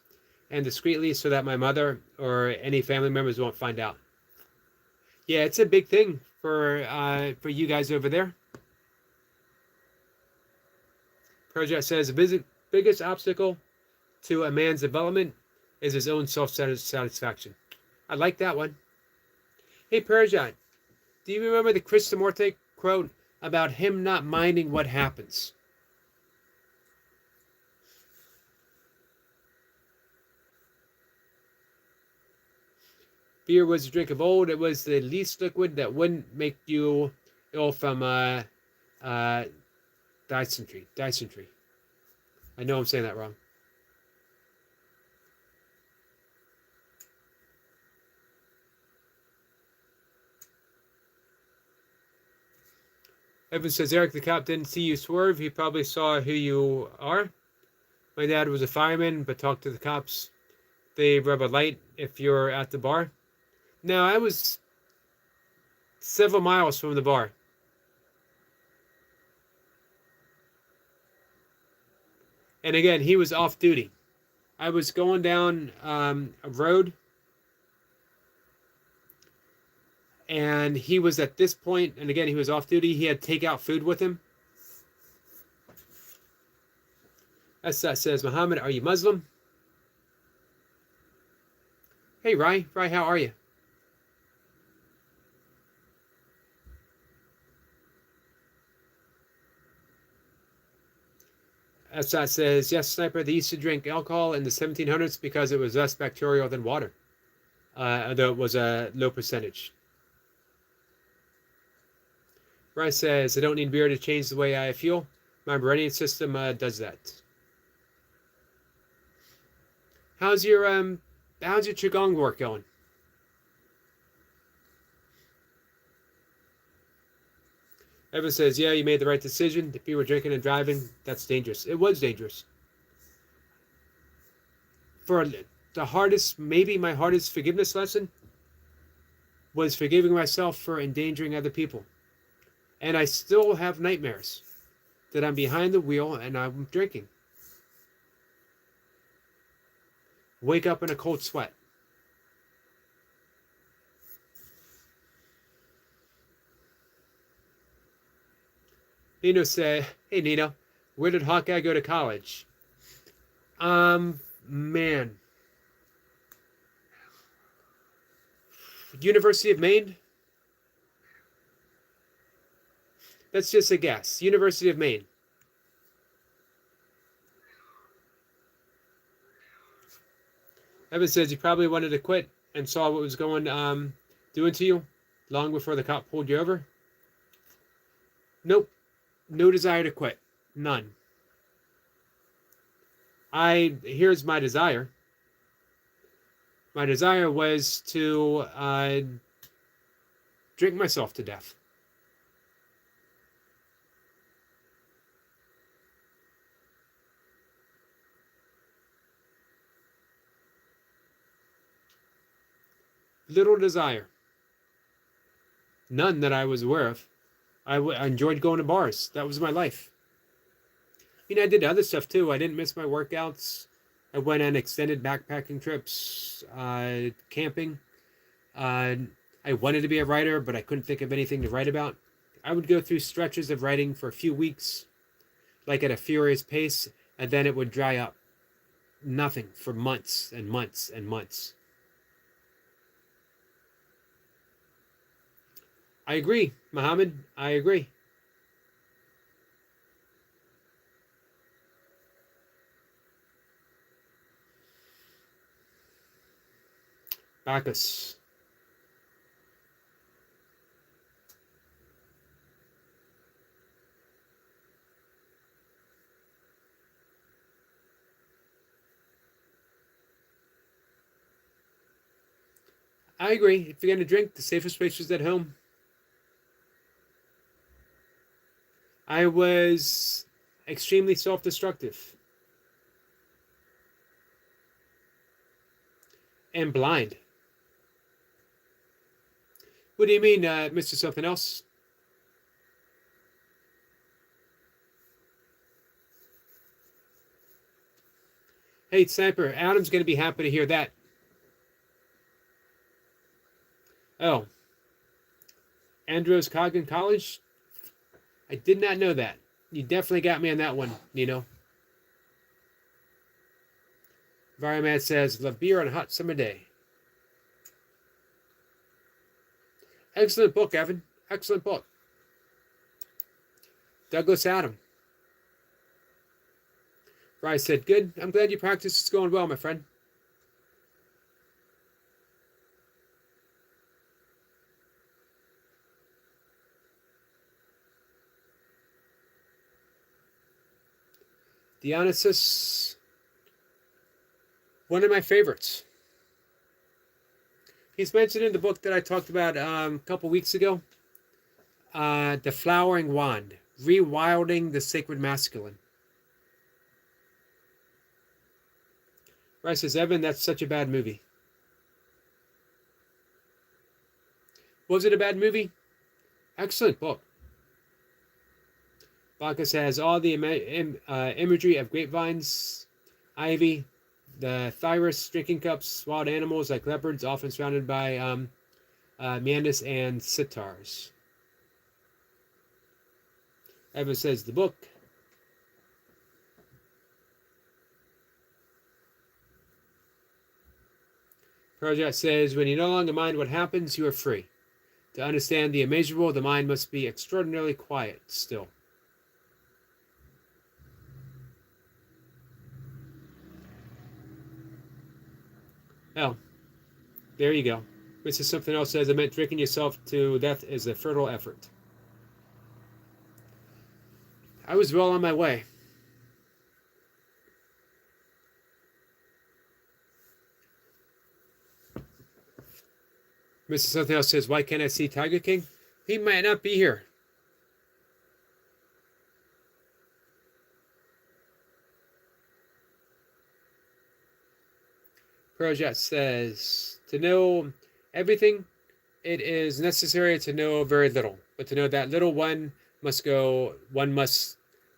Speaker 1: and discreetly so that my mother or any family members won't find out. Yeah, it's a big thing for you guys over there. Project says, biggest obstacle to a man's development is his own self-satisfaction. I like that one. Hey, Persian, do you remember the Krishnamurti quote about him not minding what happens? Beer was a drink of old. It was the least liquid that wouldn't make you ill from dysentery. Dysentery. I know I'm saying that wrong. Evan says, Eric, the cop didn't see you swerve. He probably saw who you are. My dad was a fireman, but talked to the cops. They rub a light if you're at the bar. No, I was several miles from the bar. And again, he was off duty. I was going down a road, and he was at this point, and again, he was off duty. He had takeout food with him. That says, Muhammad, are you Muslim? Hey, Rai, how are you? Assad says, yes, Sniper, they used to drink alcohol in the 1700s because it was less bacterial than water, although it was a low percentage. Rai says, I don't need beer to change the way I feel. My Meridian system does that. How's your Qigong work going? Evan says, yeah, you made the right decision. If you were drinking and driving, that's dangerous. It was dangerous. For the hardest, maybe my hardest forgiveness lesson was forgiving myself for endangering other people. And I still have nightmares that I'm behind the wheel and I'm drinking. Wake up in a cold sweat. Nino said, hey, Nino, where did Hawkeye go to college? Man. University of Maine? That's just a guess. University of Maine. Evan says you probably wanted to quit and saw what was going doing to you long before the cop pulled you over. Nope. No desire to quit. None. Here's my desire. My desire was to drink myself to death. Little desire. None that I was aware of. I enjoyed going to bars. That was my life. I did other stuff too. I didn't miss my workouts. I went on extended backpacking trips, camping. I wanted to be a writer, but I couldn't think of anything to write about. I would go through stretches of writing for a few weeks, like at a furious pace, and then it would dry up. Nothing for months and months and months. I agree, Muhammad. I agree. Bacchus. I agree. If you're going to drink, the safest place is at home. I was extremely self-destructive and blind. What do you mean, Mr. Something Else? Hey, Sniper, Adam's going to be happy to hear that. Oh. Andros Coggan College? I did not know that. You definitely got me on that one, Nino. Environment says, love beer on a hot summer day. Excellent book, Evan. Excellent book. Douglas Adam. Bryce said, good. I'm glad your practice is going well, my friend. Dionysus, one of my favorites. He's mentioned in the book that I talked about a couple weeks ago, The Flowering Wand, Rewilding the Sacred Masculine. Rice says, Evan, that's such a bad movie. Was it a bad movie? Excellent book. Bacchus has all the imagery of grapevines, ivy, the thyrus, drinking cups, wild animals like leopards, often surrounded by mandus and sitars. Evan says, the book. Project says, when you no longer mind what happens, you are free. To understand the immeasurable, the mind must be extraordinarily quiet still. Oh, there you go. Mrs. Something Else says, I meant drinking yourself to death is a fertile effort. I was well on my way. Mrs. Something Else says, why can't I see Tiger King? He might not be here. Project says, to know everything, it is necessary to know very little. But to know that little, one must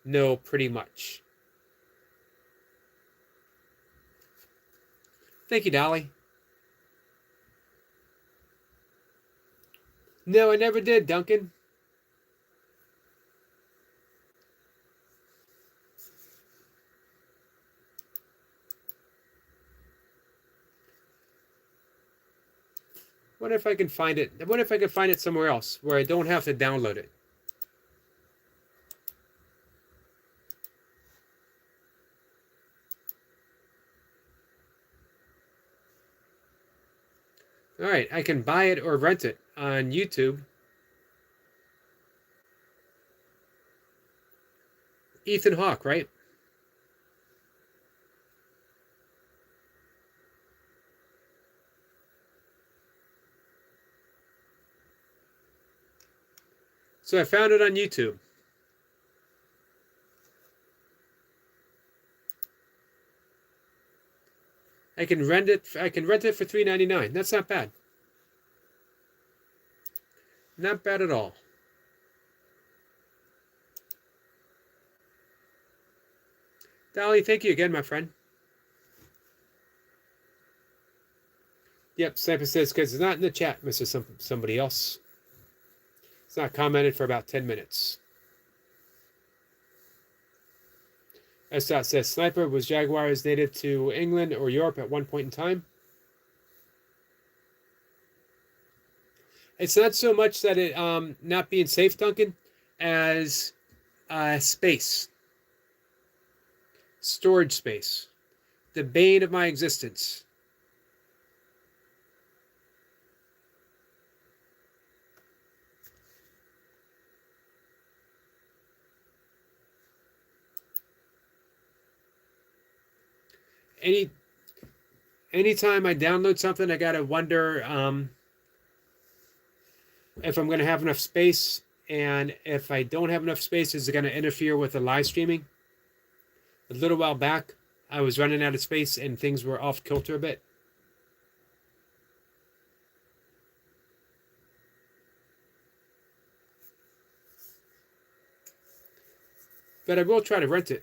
Speaker 1: know pretty much. Thank you, Dolly. No, I never did, Duncan. What if I can find it? What if I can find it somewhere else where I don't have to download it? All right, I can buy it or rent it on YouTube. Ethan Hawke, right? So I found it on YouTube. I can rent it for $3.99. That's not bad. Not bad at all. Dolly, thank you again, my friend. Yep, Sniper says, because it's not in the chat, Mr. Somebody else. It's not commented for about 10 minutes. S. says, Sniper, was Jaguars native to England or Europe at one point in time? It's not so much that it not being safe, Duncan, as space. Storage space. The bane of my existence. Anytime I download something, I gotta wonder if I'm gonna have enough space, and if I don't have enough space, is it gonna interfere with the live streaming? A little while back, I was running out of space and things were off kilter a bit. But I will try to rent it.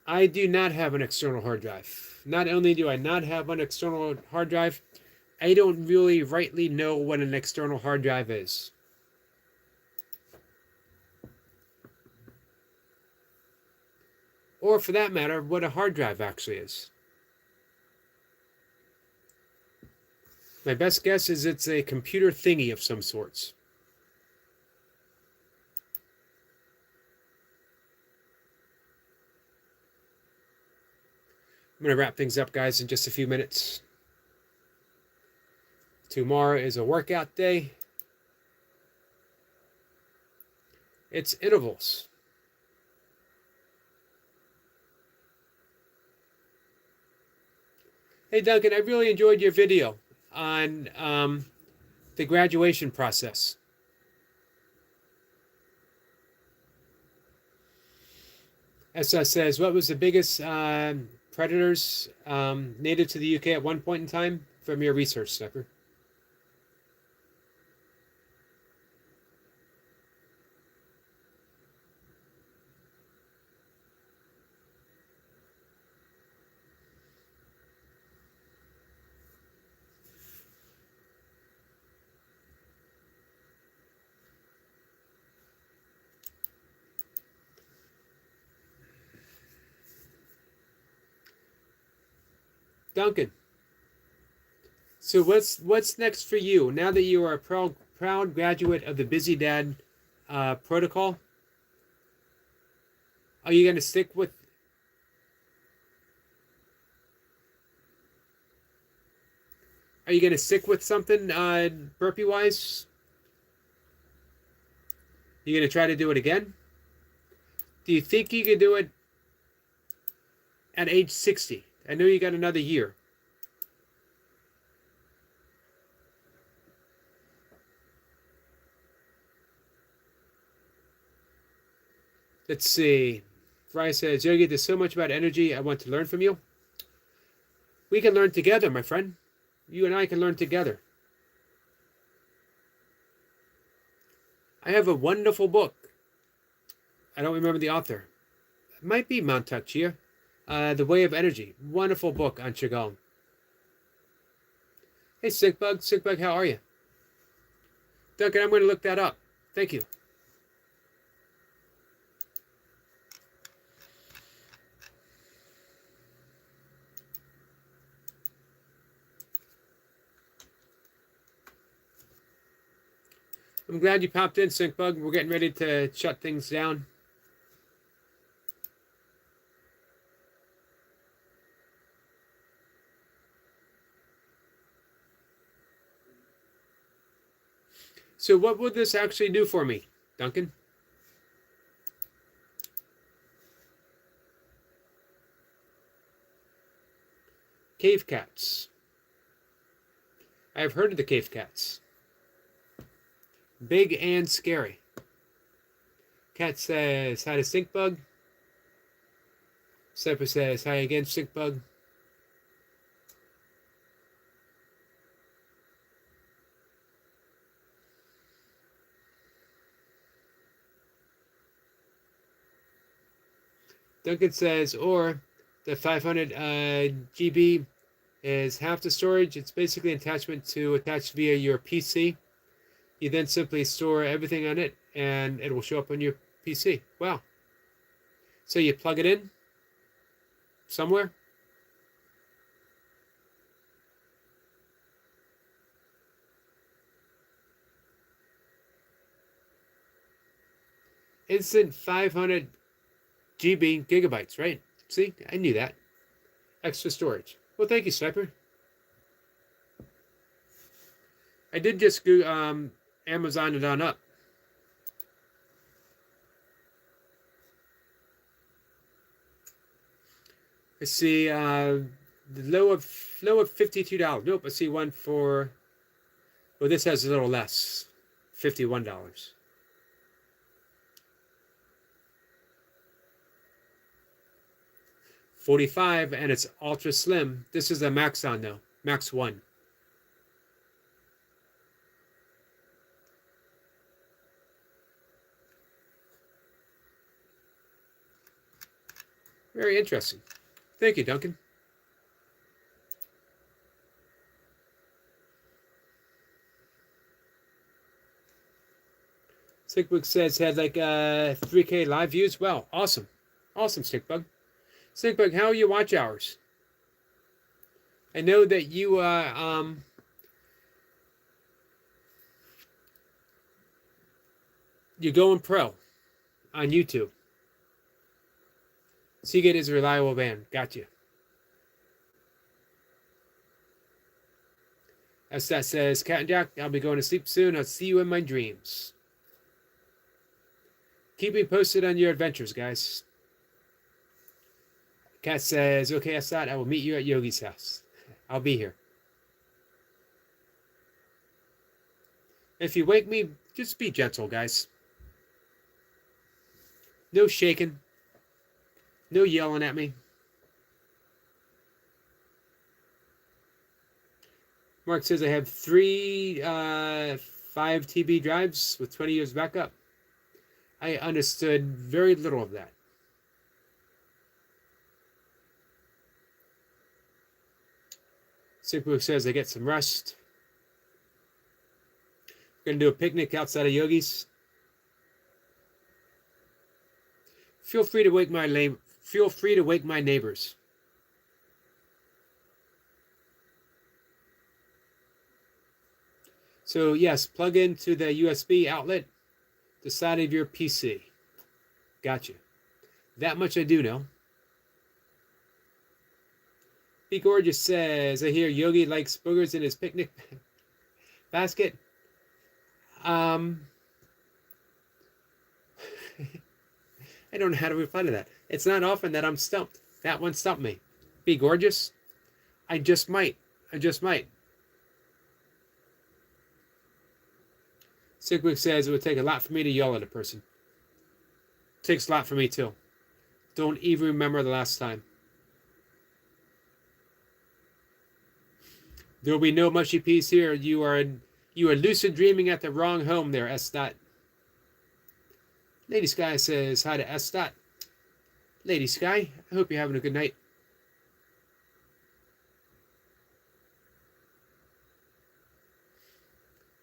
Speaker 1: I do not have an external hard drive. Not only do I not have an external hard drive, I don't really rightly know what an external hard drive is. Or for that matter, what a hard drive actually is. My best guess is it's a computer thingy of some sorts. I'm going to wrap things up, guys, in just a few minutes. Tomorrow is a workout day. It's intervals. Hey, Duncan, I really enjoyed your video on the graduation process. SS says, what was the biggest predators native to the UK at one point in time from your research, Sniper? Duncan, so what's next for you now that you are a proud graduate of the Busy Dad protocol? Are you going to stick with? Are you going to stick with something burpee wise? You going to try to do it again? Do you think you could do it at age 60? I know you got another year. Let's see. Fry says, Yogi, there's so much about energy I want to learn from you. We can learn together, my friend. You and I can learn together. I have a wonderful book. I don't remember the author. It might be Montauk Chia. The Way of Energy. Wonderful book on Qigong. Hey, Sickbug. Sickbug, how are you? Duncan, I'm going to look that up. Thank you. I'm glad you popped in, Sinkbug. We're getting ready to shut things down. So what would this actually do for me, Duncan? Cave cats. I've heard of the cave cats. Big and scary. Cat says hi to Stinkbug. Sepper says hi again, Stinkbug. Duncan says, or the 500 GB is half the storage. It's basically an attachment to attach via your PC. You then simply store everything on it, and it will show up on your PC. Wow. So you plug it in somewhere. Instant 500 GB gigabytes, right? See, I knew that. Extra storage. Well, thank you, Sniper. I did just go Amazon it on up. I see the low of $52. Nope, I see one for. Well, this has a little less, $51. $45, and it's ultra slim. This is a Max on though, Max 1. Very interesting. Thank you, Duncan. Stickbug says had like 3K live views. Wow, awesome. Awesome, Stickbug. Stickbug, how are your watch hours? I know that you're going pro on YouTube. Seagate is a reliable band. Gotcha. As that says, Cat and Jack, I'll be going to sleep soon. I'll see you in my dreams. Keep me posted on your adventures, guys. Cat says, okay, Assad, I will meet you at Yogi's house. I'll be here. If you wake me, just be gentle, guys. No shaking. No yelling at me. Mark says I have 3 5 TB drives with 20 years backup. I understood very little of that. Sickbook says I get some rest. We're gonna do a picnic outside of Yogi's. Feel free to wake my neighbors. So yes, plug into the USB outlet, the side of your PC. Gotcha. That much I do know. Be Gorgeous says, I hear Yogi likes boogers in his picnic basket. I don't know how to reply to that. It's not often that I'm stumped. That one stumped me. Be Gorgeous? I just might. Sickwick says it would take a lot for me to yell at a person. It takes a lot for me too. Don't even remember the last time. There will be no mushy peas here. You are lucid dreaming at the wrong home there, S. Dot. Lady Sky says hi to S. Dot. Lady Sky, I hope you're having a good night.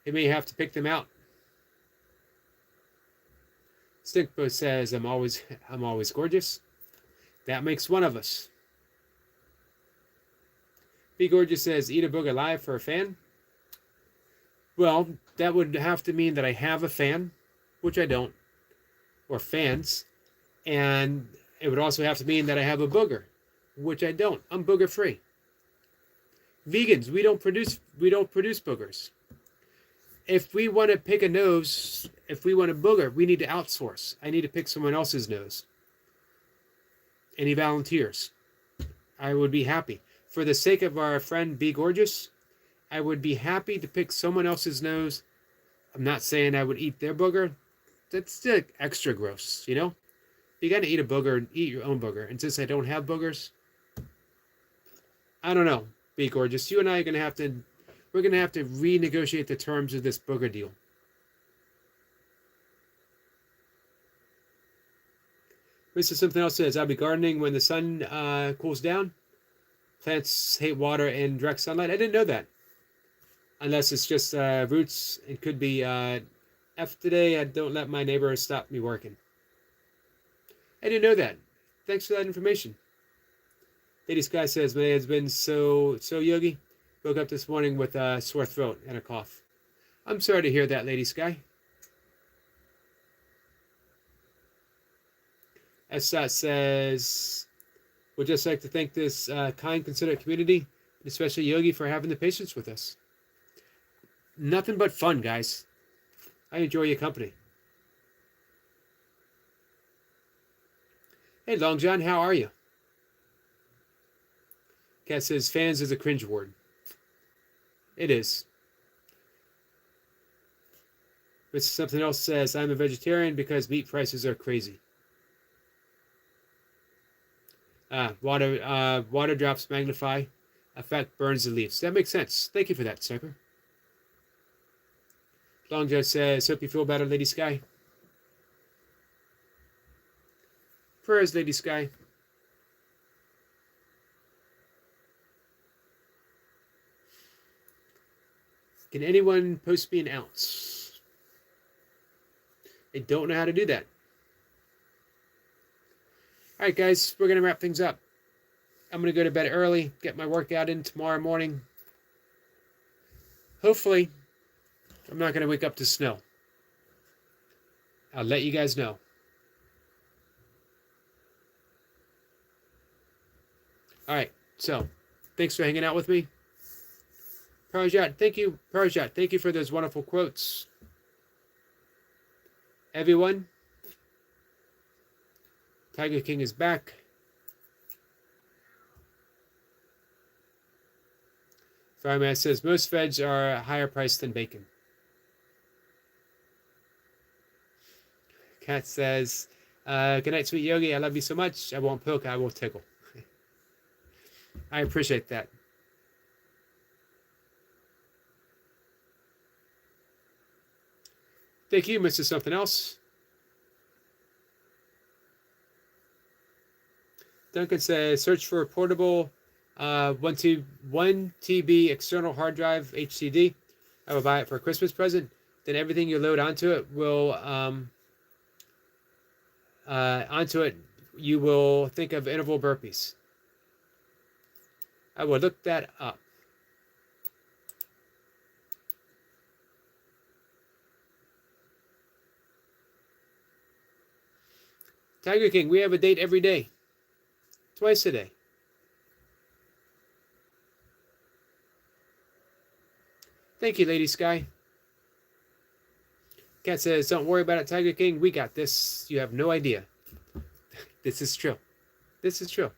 Speaker 1: You may have to pick them out. Stickbo says I'm always gorgeous. That makes one of us. Be Gorgeous says eat a book alive for a fan. Well, that would have to mean that I have a fan, which I don't, or fans, and it would also have to mean that I have a booger, which I don't. I'm booger free. Vegans, we don't produce boogers. If we want to pick a nose, if we want a booger, we need to outsource. I need to pick someone else's nose. Any volunteers? I would be happy. For the sake of our friend Be Gorgeous, I would be happy to pick someone else's nose. I'm not saying I would eat their booger. That's still extra gross, you know? You got to eat a booger, eat your own booger. And since I don't have boogers, I don't know, Be Gorgeous. You and I are going to have to... We're going to have to renegotiate the terms of this booger deal. Mr. Something Else says, I'll be gardening when the sun cools down. Plants hate water and direct sunlight. I didn't know that. Unless it's just roots. It could be F today. I don't let my neighbors stop me working. I didn't know that. Thanks for that information. Lady Sky says, my day has been so Yogi. Woke up this morning with a sore throat and a cough. I'm sorry to hear that, Lady Sky. Essat says, would just like to thank this kind, considerate community, especially Yogi, for having the patience with us. Nothing but fun, guys. I enjoy your company. Hey, Long John, how are you? Cat says, fans is a cringe word. It is. But something else says, I'm a vegetarian because meat prices are crazy. Water drops magnify. Effect burns the leaves. That makes sense. Thank you for that, sucker. Long John says, hope you feel better, Lady Sky. Prayers, Lady Sky. Can anyone post me an ounce? I don't know how to do that. All right, guys, we're going to wrap things up. I'm going to go to bed early, get my workout in tomorrow morning. Hopefully, I'm not going to wake up to snow. I'll let you guys know. All right, so thanks for hanging out with me. Parajat, thank you. Parajat, thank you for those wonderful quotes. Everyone, Tiger King is back. Fireman says most veg are higher priced than bacon. Kat says, good night, sweet Yogi. I love you so much. I won't poke, I will tickle. I appreciate that. Thank you, Mr. Something Else. Duncan says, search for a portable 1 TB external hard drive HDD. I will buy it for a Christmas present. Then everything you load onto it will you will think of interval burpees. I will look that up. Tiger King, we have a date every day. Twice a day. Thank you, Lady Sky. Cat says, don't worry about it, Tiger King. We got this. You have no idea. This is true. This is true.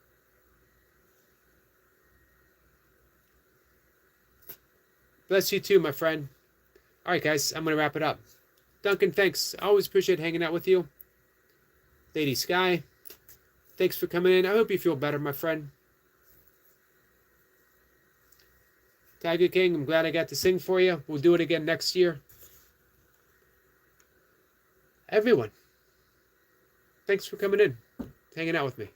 Speaker 1: Bless you too, my friend. All right, guys, I'm going to wrap it up. Duncan, thanks. I always appreciate hanging out with you. Lady Sky, thanks for coming in. I hope you feel better, my friend. Tiger King, I'm glad I got to sing for you. We'll do it again next year. Everyone, thanks for coming in, hanging out with me.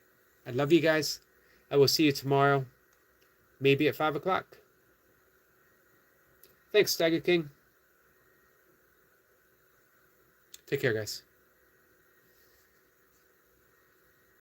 Speaker 1: I love you guys. I will see you tomorrow, maybe at 5 o'clock. Thanks, Tiger King. Take care, guys.